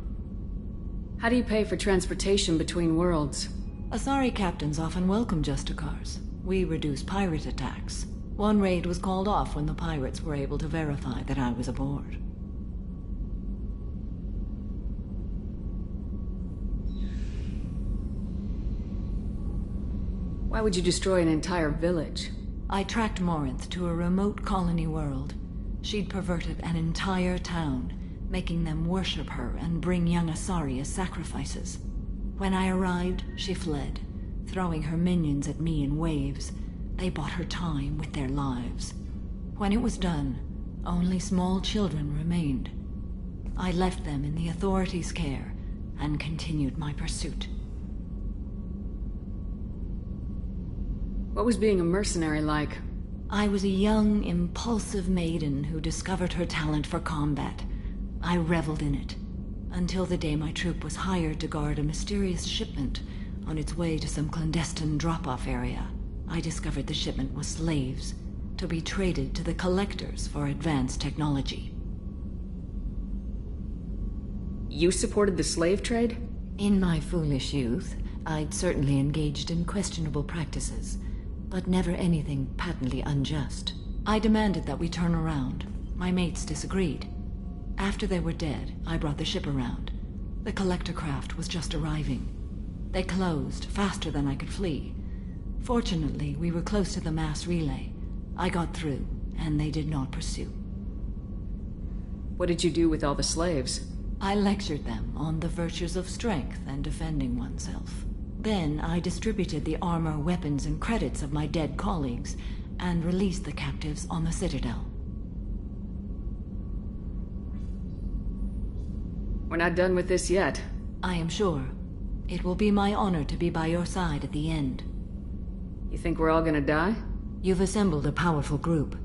How do you pay for transportation between worlds? Asari captains often welcome Justicars. We reduce pirate attacks. One raid was called off when the pirates were able to verify that I was aboard. Why would you destroy an entire village? I tracked Morinth to a remote colony world. She'd perverted an entire town, making them worship her and bring young Asari as sacrifices. When I arrived, she fled, throwing her minions at me in waves. They bought her time with their lives. When it was done, only small children remained. I left them in the authorities' care and continued my pursuit. What was being a mercenary like? I was a young, impulsive maiden who discovered her talent for combat. I reveled in it, until the day my troop was hired to guard a mysterious shipment on its way to some clandestine drop-off area. I discovered the shipment was slaves, to be traded to the Collectors for advanced technology. You supported the slave trade? In my foolish youth, I'd certainly engaged in questionable practices, but never anything patently unjust. I demanded that we turn around. My mates disagreed. After they were dead, I brought the ship around. The collector craft was just arriving. They closed faster than I could flee. Fortunately, we were close to the mass relay. I got through, and they did not pursue. What did you do with all the slaves? I lectured them on the virtues of strength and defending oneself. Then I distributed the armor, weapons, and credits of my dead colleagues, and released the captives on the Citadel. We're not done with this yet. I am sure. It will be my honor to be by your side at the end. You think we're all gonna die? You've assembled a powerful group,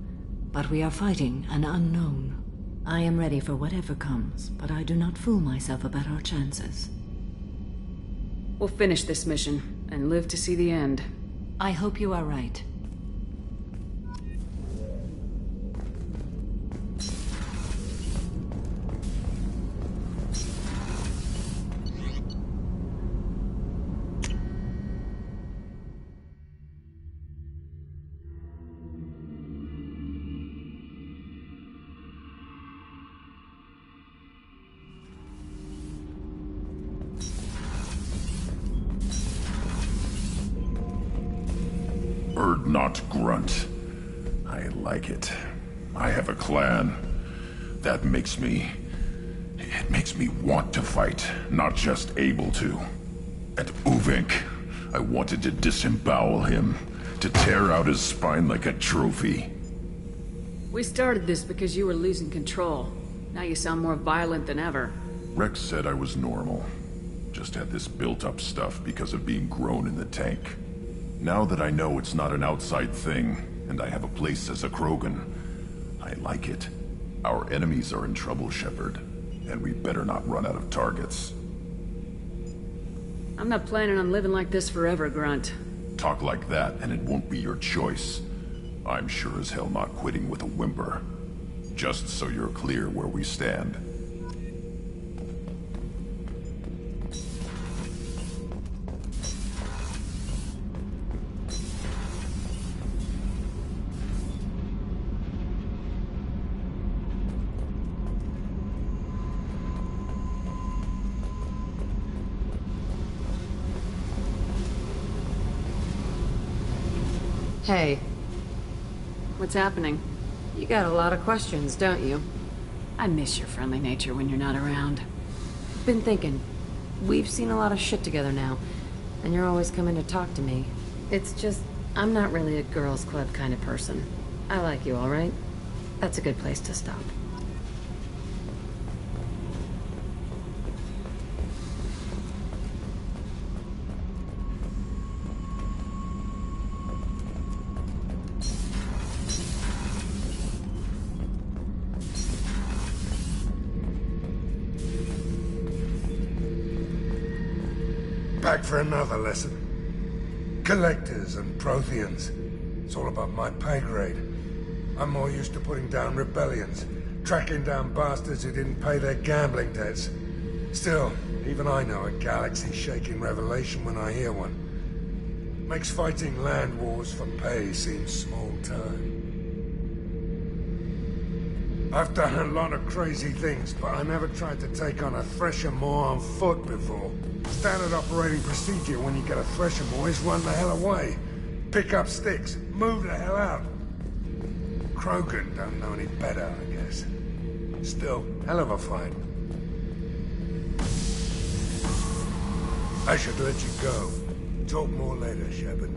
but we are fighting an unknown. I am ready for whatever comes, but I do not fool myself about our chances. We'll finish this mission, and live to see the end. I hope you are right. Urdnot Grunt. I like it. I have a clan. That makes me... It makes me want to fight, not just able to. And Uvink, I wanted to disembowel him, to tear out his spine like a trophy. We started this because you were losing control. Now you sound more violent than ever. Rex said I was normal. Just had this built-up stuff because of being grown in the tank. Now that I know it's not an outside thing, and I have a place as a Krogan, I like it. Our enemies are in trouble, Shepard, and we better not run out of targets. I'm not planning on living like this forever, Grunt. Talk like that, and it won't be your choice. I'm sure as hell not quitting with a whimper. Just so you're clear where we stand. Hey. What's happening? You got a lot of questions, don't you? I miss your friendly nature when you're not around. Been thinking. We've seen a lot of shit together now, and you're always coming to talk to me. It's just, I'm not really a girls' club kind of person. I like you, all right? That's a good place to stop. Back for another lesson. Collectors and Protheans. It's all above my pay grade. I'm more used to putting down rebellions, tracking down bastards who didn't pay their gambling debts. Still, even I know a galaxy-shaking revelation when I hear one. Makes fighting land wars for pay seem small time. I've done a lot of crazy things, but I never tried to take on a Thresher Maw on foot before. Standard operating procedure when you get a Thresher Maw is run the hell away. Pick up sticks. Move the hell out. Krogan don't know any better, I guess. Still, hell of a fight. I should let you go. Talk more later, Shepard.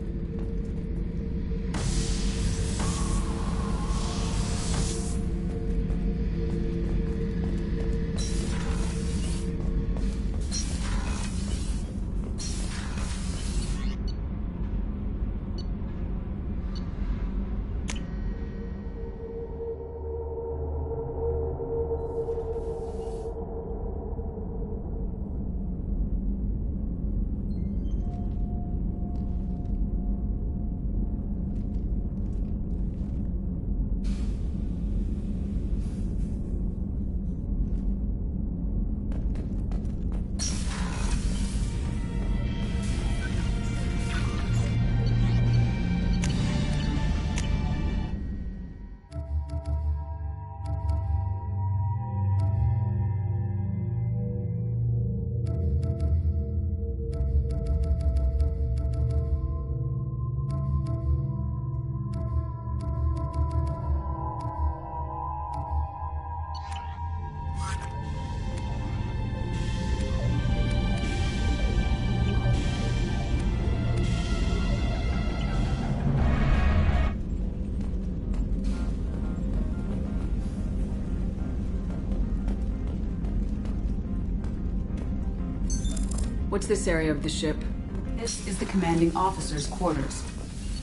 What's this area of the ship? This is the commanding officer's quarters.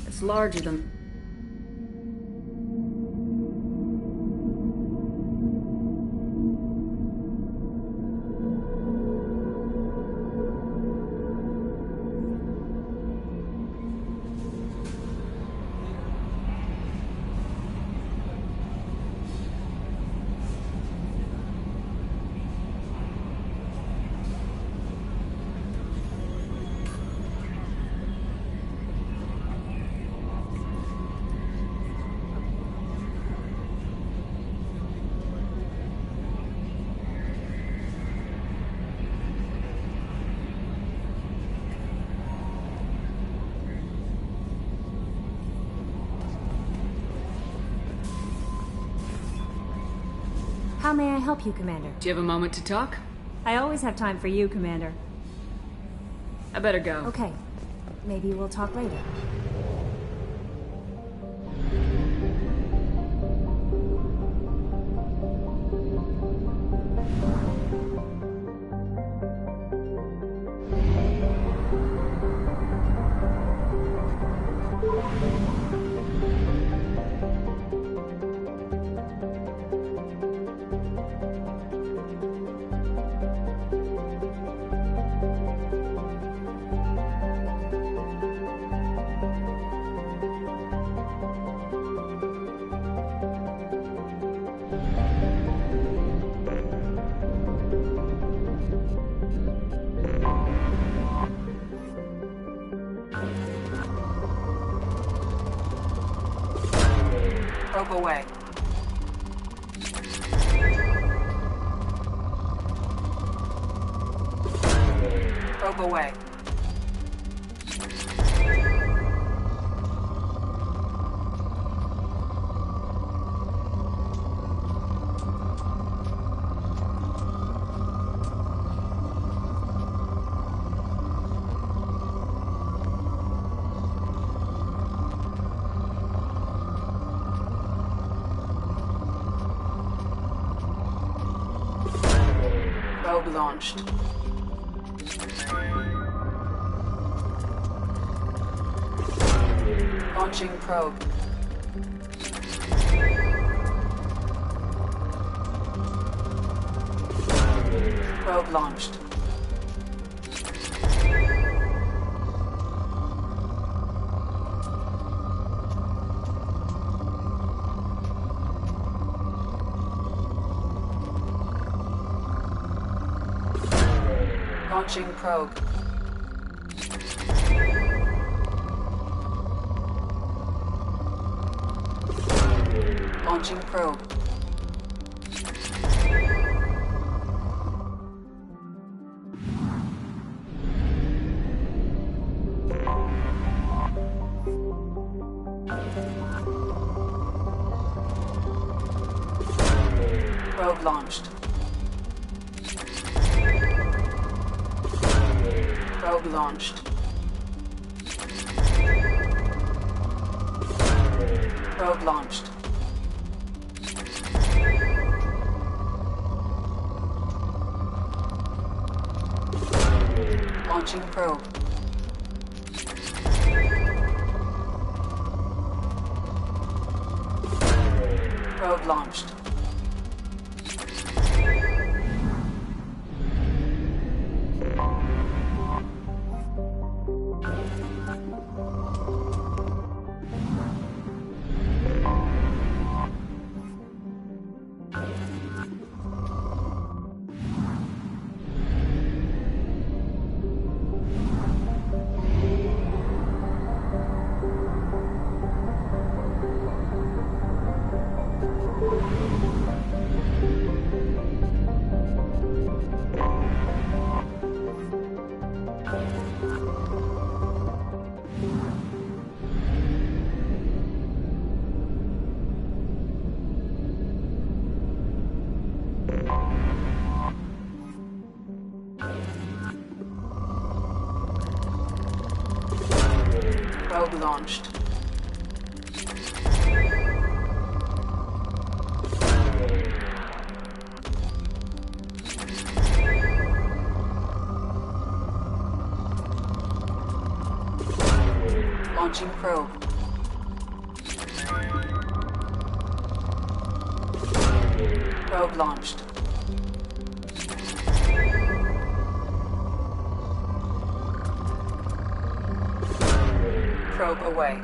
It's larger than... How may I help you, Commander? Do you have a moment to talk? I always have time for you, Commander. I better go. Okay. Maybe we'll talk later. Probe away. Probe away. Probe launched. Launching probe. Probe launched. Launching probe. Launching probe. Probe launched. Probe launched. Probe launched. Launching probe. Probe launched. Probe launched. Launching probe. Probe launched. Probe away.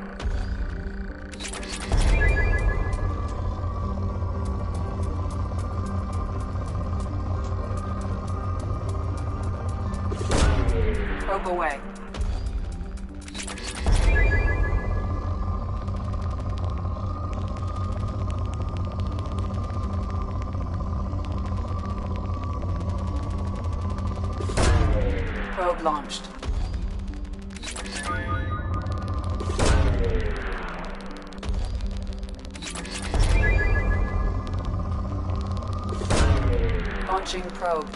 Probe away. Probe launched. Launching probe.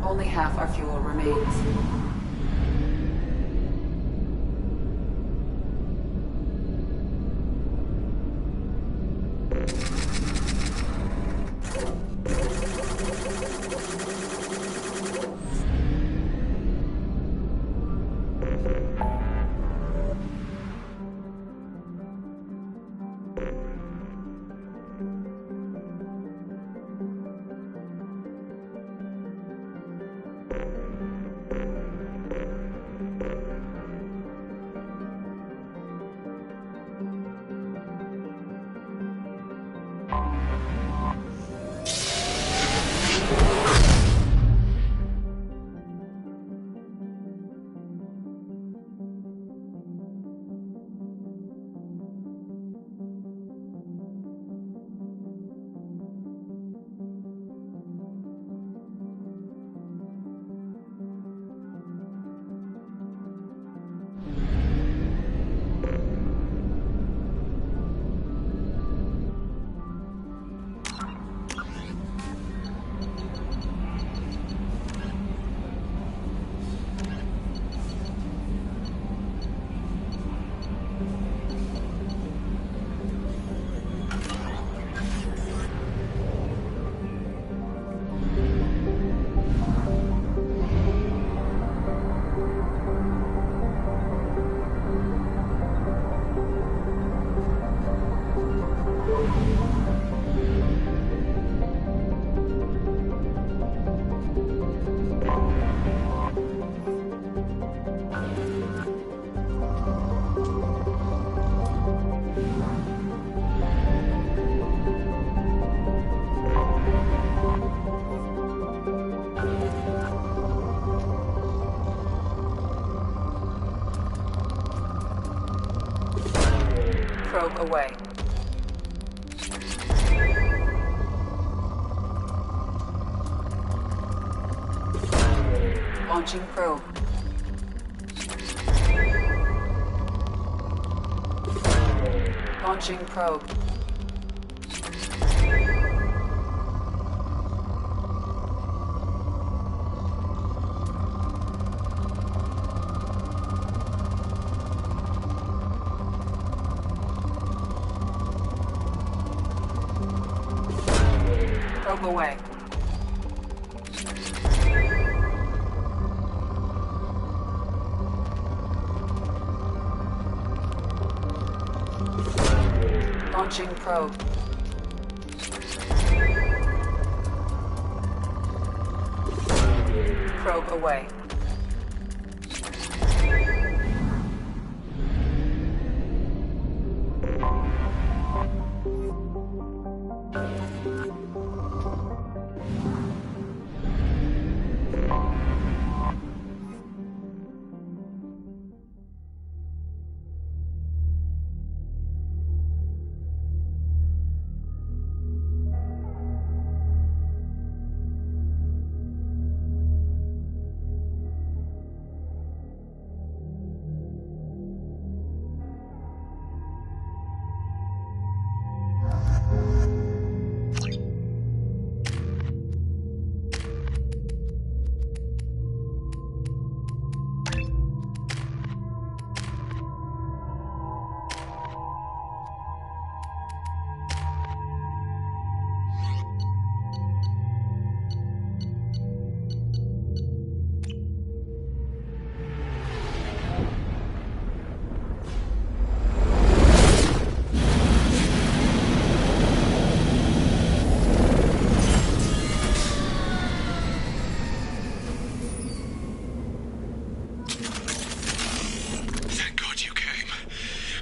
Only half our fuel remains. Probe away. Launching probe. Launching probe. Probe away. Launching probe. Probe away.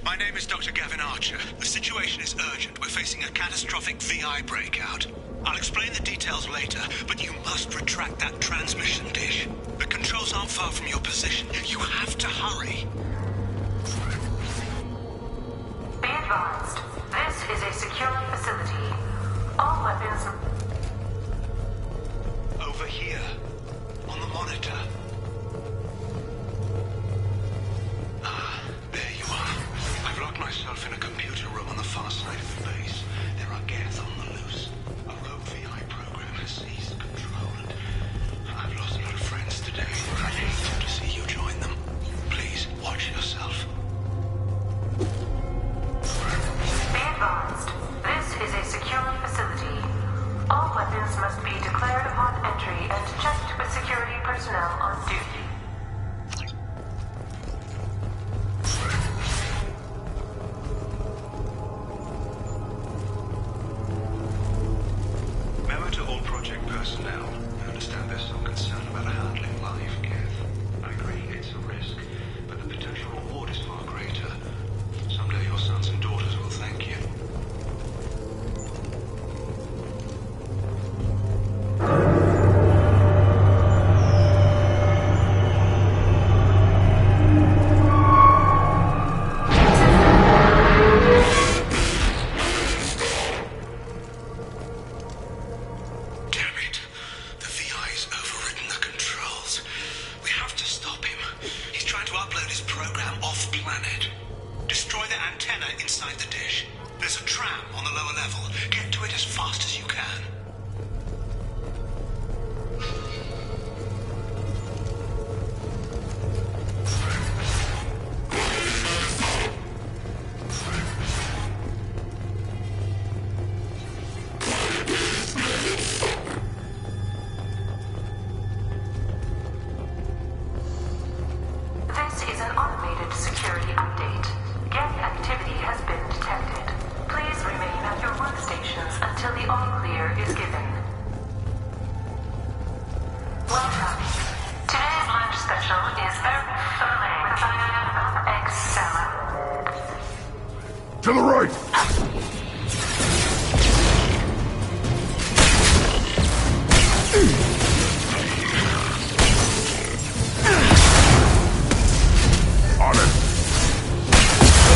My name is Dr. Gavin Archer. The situation is urgent. We're facing a catastrophic VI breakout. I'll explain the details later, but you must retract that transmission dish. The controls aren't far from your position. You have to hurry. Be advised, this is a secure facility. All weapons... Over here, on the monitor. There you are. I've locked myself in a computer room on the far side of the base. There are Geth on the loose. A rogue VI program has seized control, and I've lost a lot of friends today. I'd hate to see you join them. Please, watch yourself. Be advised, this is a secure facility. All weapons must be declared upon entry and checked with security personnel on duty. Memo to all project personnel. I understand there's some concern about handling live Geth. I agree, it's a risk, but the potential reward is far greater. Someday your sons and daughters will thank you. To the right!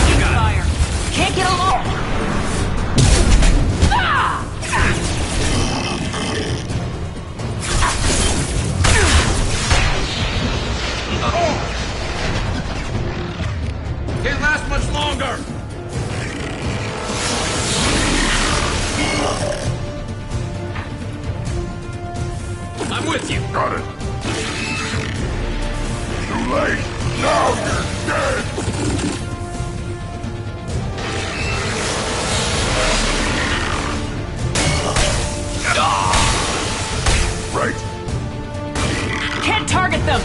Taking fire. Can't get a with you! Got it! Too late! Now you're dead! Right. Can't target them!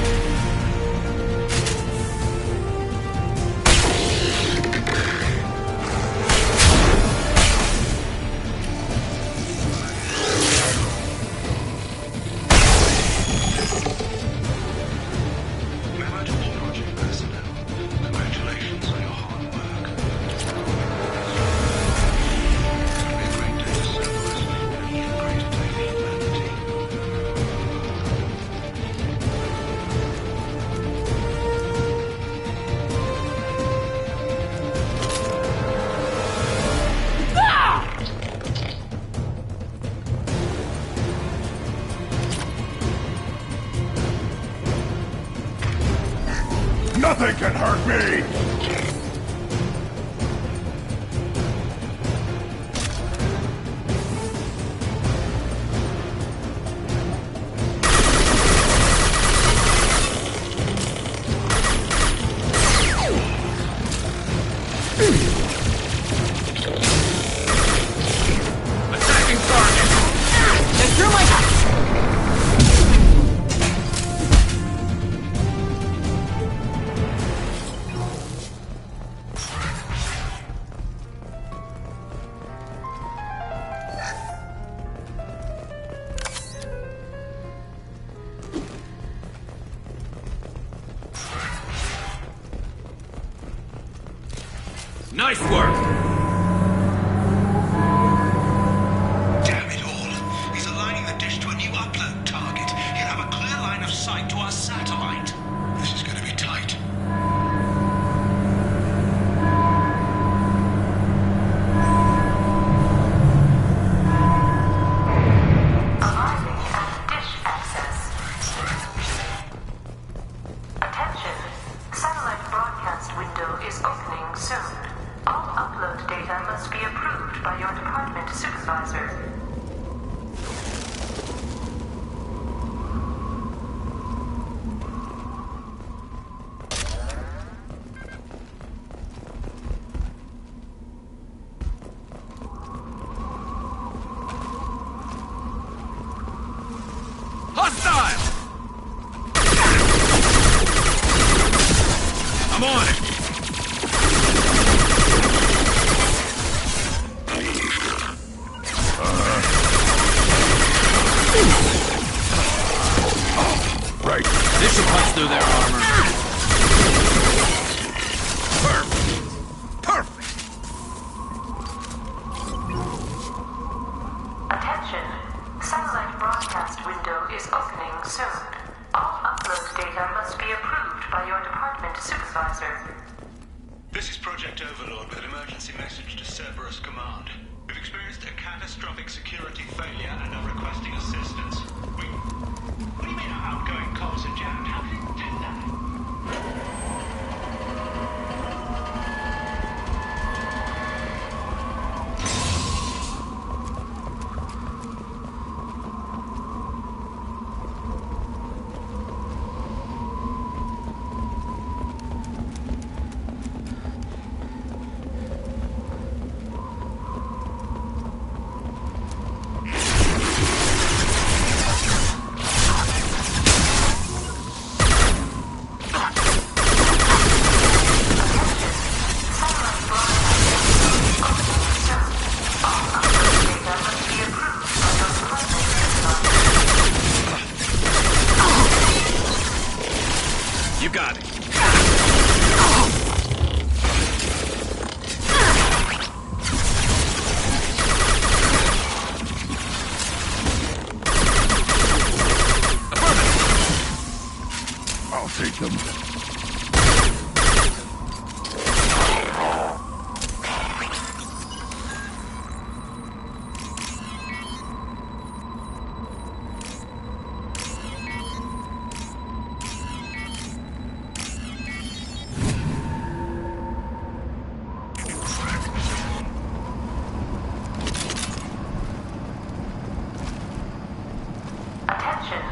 Nothing can hurt me! Attacking target! They threw my... Nice work! Damn it all. He's aligning the dish to a new upload target. He'll have a clear line of sight to our satellite. This is going to be tight. Arriving at dish access. Attention. Satellite broadcast window is opening soon. All upload data must be approved by your department supervisor. Hostile! I'm on it! Right. This should punch through their armor. Perfect. Perfect. Attention. Satellite broadcast window is opening soon. All upload data must be approved by your department supervisor. This is Project Overlord with an emergency message to Cerberus Command. We've experienced a catastrophic security failure and are requesting assistance. What do you mean our outgoing comms are jammed? How did it do that? You got it. I'll take them. Attention.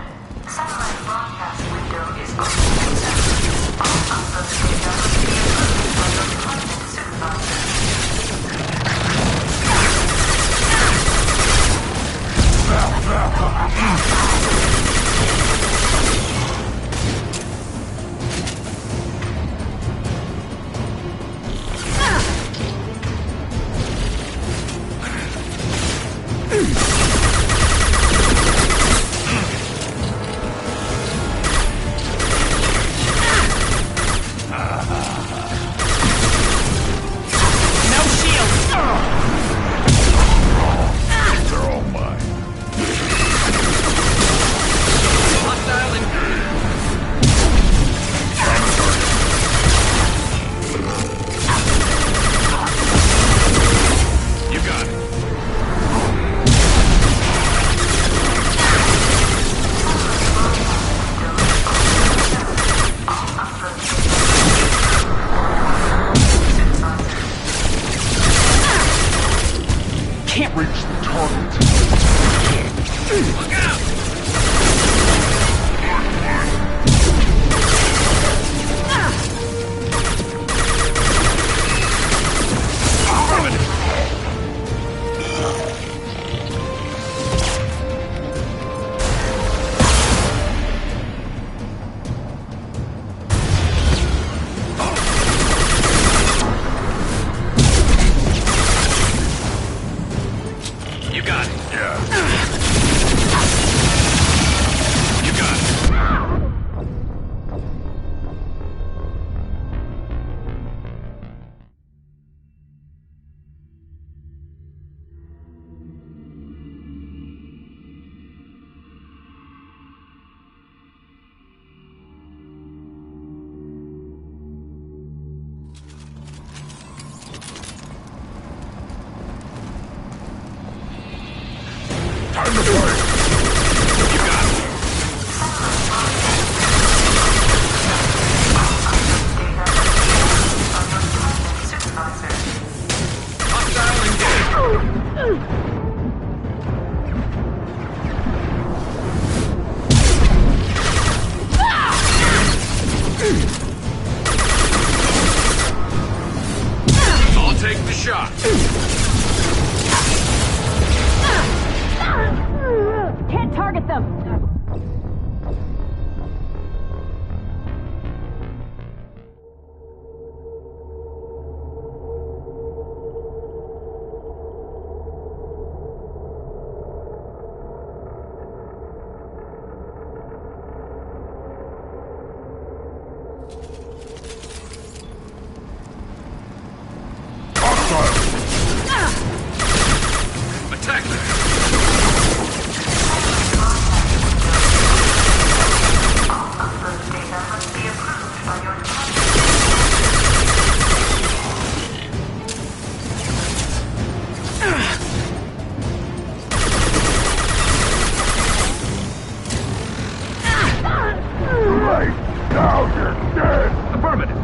Now you're dead! Affirmative.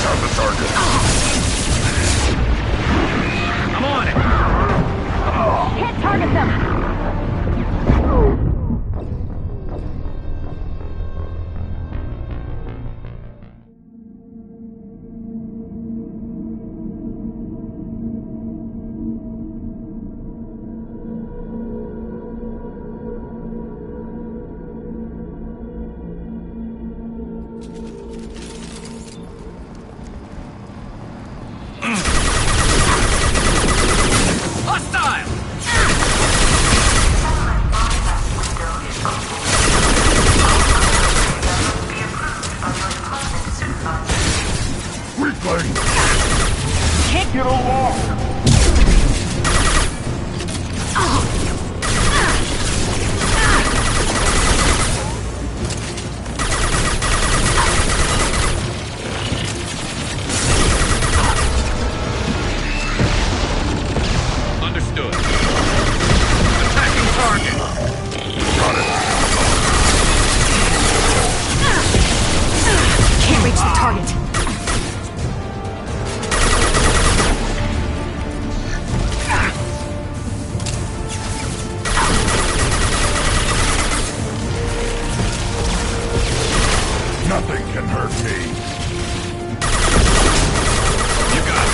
Found the target. I'm on it. Can't target them. Hostile! Weakling! Can't get along! Understood. Attacking target. Got it. Can't reach the target. Nothing can hurt me. You got it.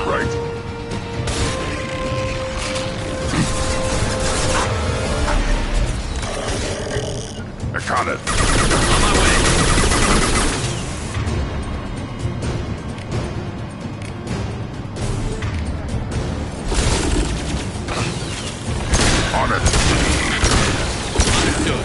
Right. I caught it. On my way. On it. Understood.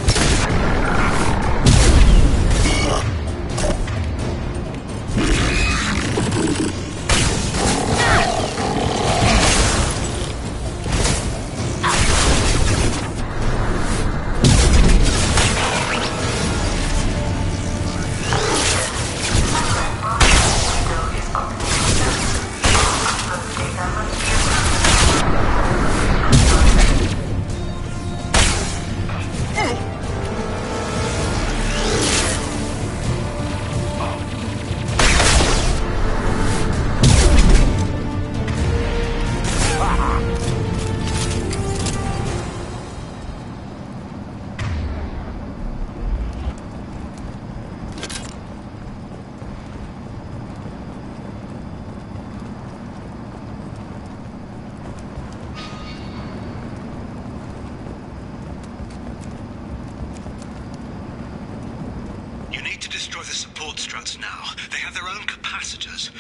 You need to destroy the support struts now. They have their own capacitors.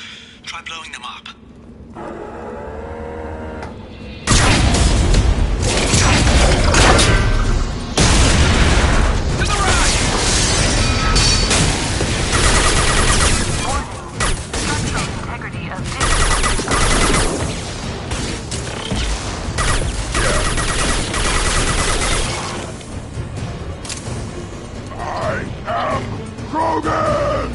Try blowing them up. To the right! Structural integrity of disk. I am Krogan!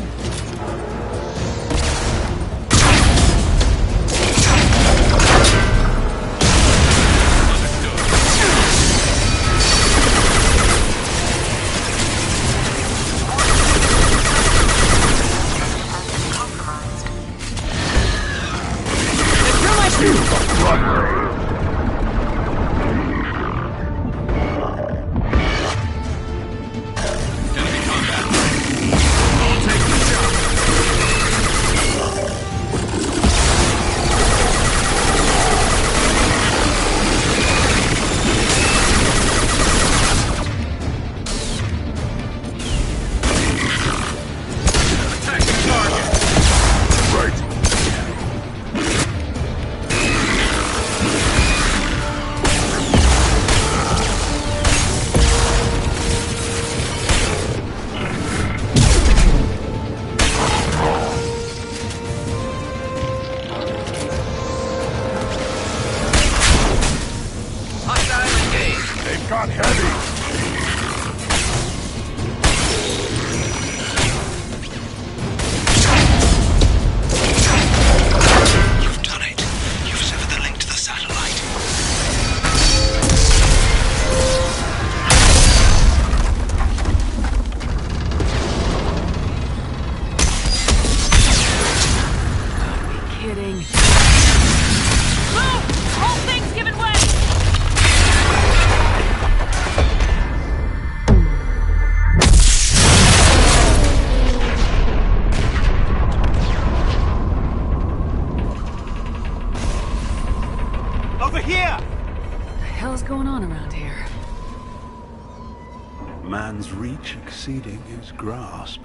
reach exceeding his grasp.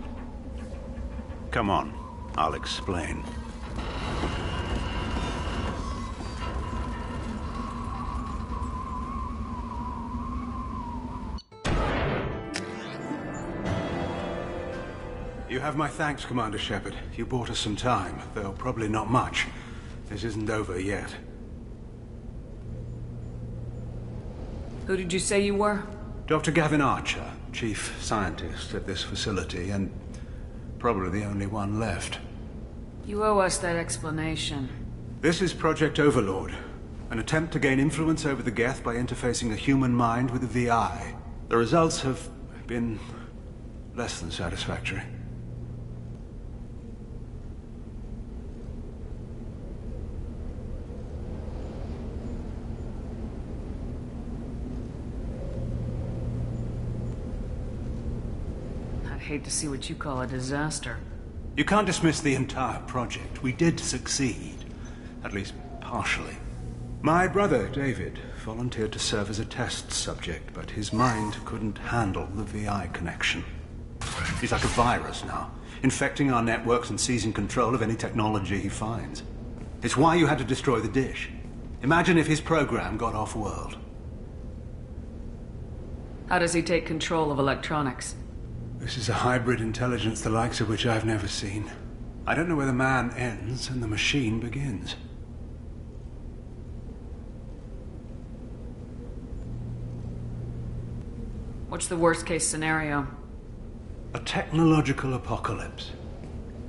Come on, I'll explain. You have my thanks, Commander Shepard. You bought us some time, though probably not much. This isn't over yet. Who did you say you were? Dr. Gavin Archer, chief scientist at this facility, and probably the only one left. You owe us that explanation. This is Project Overlord, an attempt to gain influence over the Geth by interfacing a human mind with a VI. The results have been less than satisfactory. I'd hate to see what you call a disaster. You can't dismiss the entire project. We did succeed. At least partially. My brother, David, volunteered to serve as a test subject, but his mind couldn't handle the VI connection. He's like a virus now, infecting our networks and seizing control of any technology he finds. It's why you had to destroy the dish. Imagine if his program got off-world. How does he take control of electronics? This is a hybrid intelligence the likes of which I've never seen. I don't know where the man ends and the machine begins. What's the worst-case scenario? A technological apocalypse.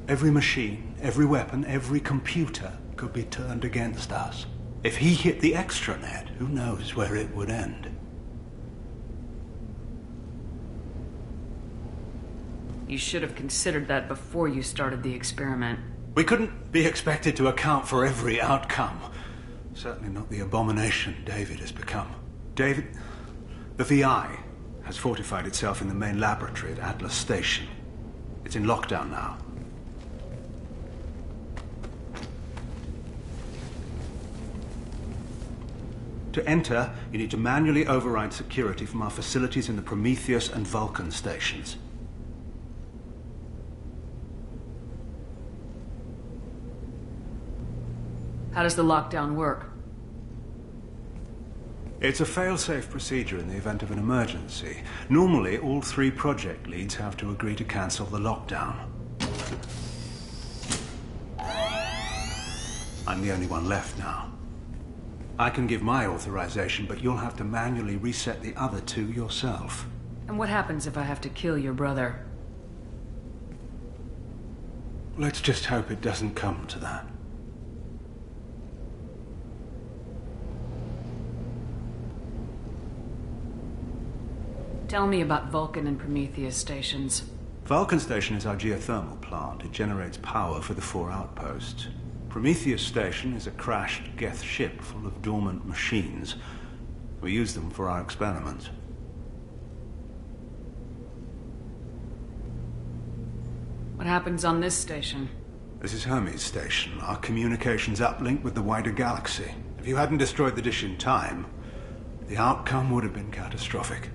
Every machine, every weapon, every computer could be turned against us. If he hit the extranet, who knows where it would end? You should have considered that before you started the experiment. We couldn't be expected to account for every outcome. Certainly not the abomination David has become. David, the VI has fortified itself in the main laboratory at Atlas Station. It's in lockdown now. To enter, you need to manually override security from our facilities in the Prometheus and Vulcan stations. How does the lockdown work? It's a fail-safe procedure in the event of an emergency. Normally, all 3 project leads have to agree to cancel the lockdown. I'm the only one left now. I can give my authorization, but you'll have to manually reset the other 2 yourself. And what happens if I have to kill your brother? Let's just hope it doesn't come to that. Tell me about Vulcan and Prometheus stations. Vulcan Station is our geothermal plant. It generates power for the 4 outposts. Prometheus Station is a crashed Geth ship full of dormant machines. We use them for our experiments. What happens on this station? This is Hermes Station, our communications uplink with the wider galaxy. If you hadn't destroyed the dish in time, the outcome would have been catastrophic.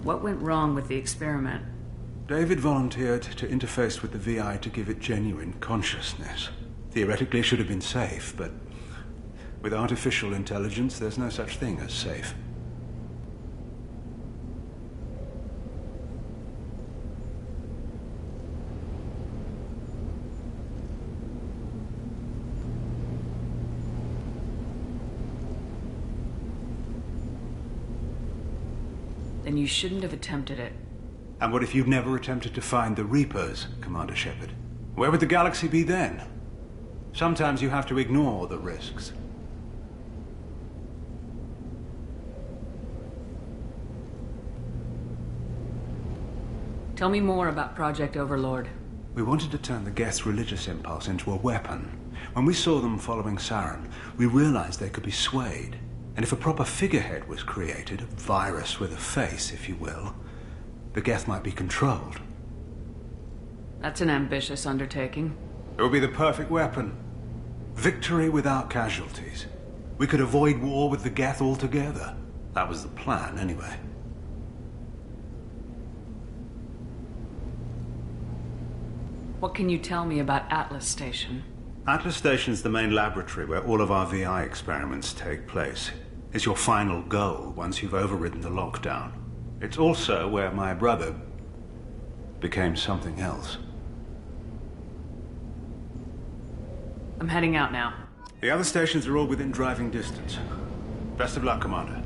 What went wrong with the experiment? David volunteered to interface with the VI to give it genuine consciousness. Theoretically, it should have been safe, but with artificial intelligence, there's no such thing as safe. Then you shouldn't have attempted it. And what if you'd never attempted to find the Reapers, Commander Shepard? Where would the galaxy be then? Sometimes you have to ignore the risks. Tell me more about Project Overlord. We wanted to turn the Geth's religious impulse into a weapon. When we saw them following Saren, we realized they could be swayed. And if a proper figurehead was created, a virus with a face, if you will, the Geth might be controlled. That's an ambitious undertaking. It would be the perfect weapon. Victory without casualties. We could avoid war with the Geth altogether. That was the plan, anyway. What can you tell me about Atlas Station? Atlas Station's the main laboratory where all of our VI experiments take place. It's your final goal once you've overridden the lockdown. It's also where my brother became something else. I'm heading out now. The other stations are all within driving distance. Best of luck, Commander.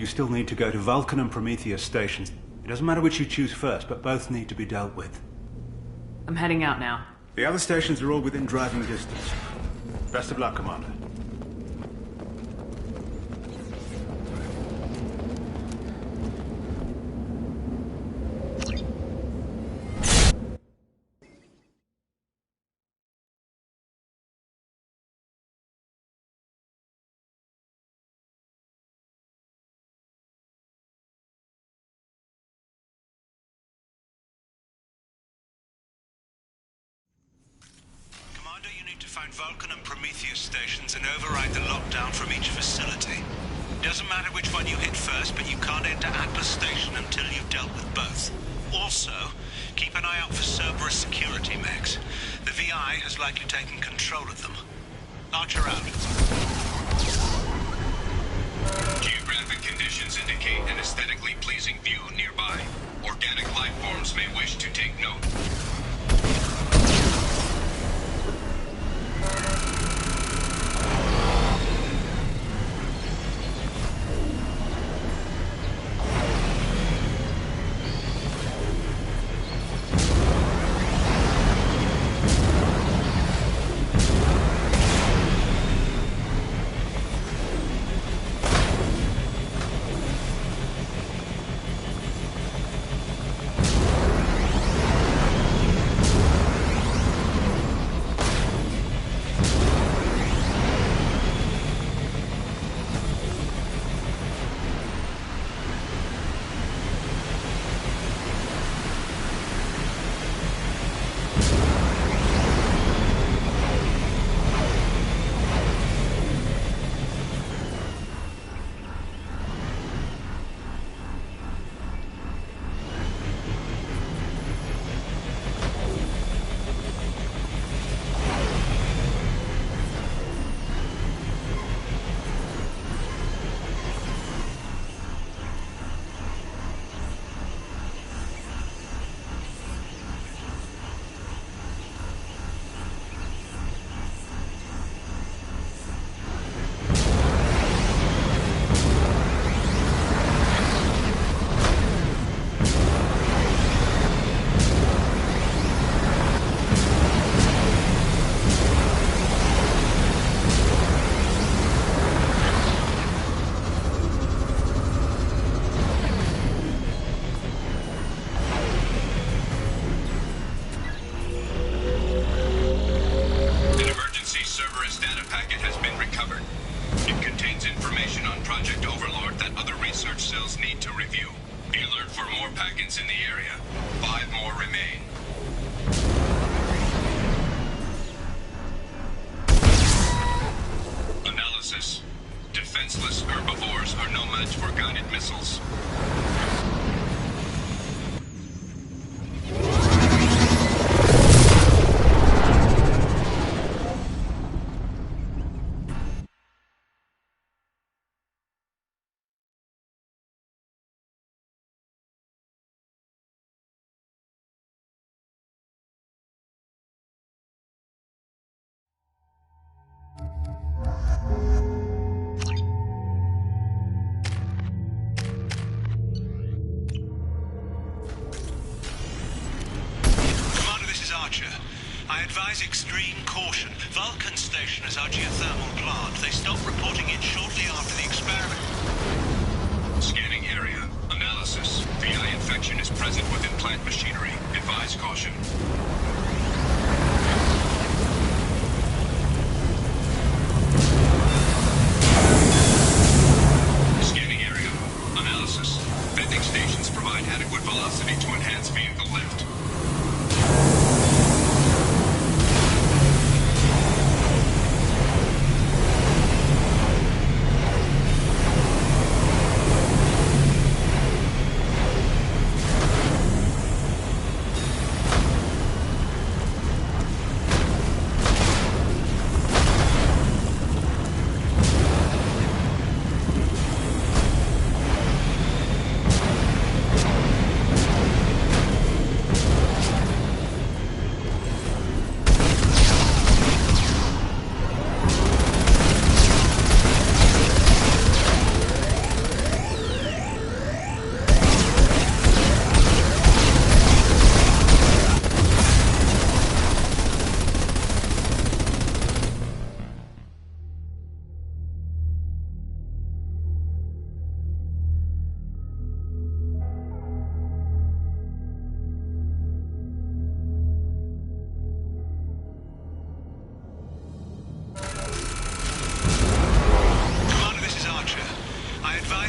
You still need to go to Vulcan and Prometheus stations. It doesn't matter which you choose first, but both need to be dealt with. I'm heading out now. The other stations are all within driving distance. Best of luck, Commander. Find Vulcan and Prometheus stations and override the lockdown from each facility. Doesn't matter which one you hit first, but you can't enter Atlas Station until you've dealt with both. Also, keep an eye out for Cerberus security mechs. The VI has likely taken control of them. Archer out. Geographic conditions indicate an aesthetically pleasing view nearby. Organic life forms may wish to take note. Defenseless herbivores are no match for guided missiles. advise extreme caution. Vulcan stationers are geothermal plant. They stopped reporting in shortly after the experiment. Scanning area. Analysis. VI infection is present within plant machinery. Advise caution. Scanning area. Analysis. Vending stations provide adequate velocity to enhance vehicle lift.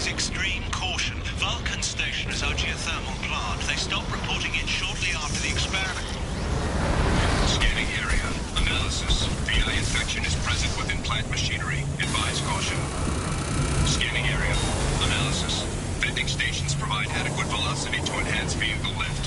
Extreme caution. Vulcan stationers are geothermal plant. They stopped reporting in shortly after the experiment. Scanning area. Analysis. VI infection is present within plant machinery. Advise caution. Scanning area. Analysis. Vending stations provide adequate velocity to enhance vehicle lift.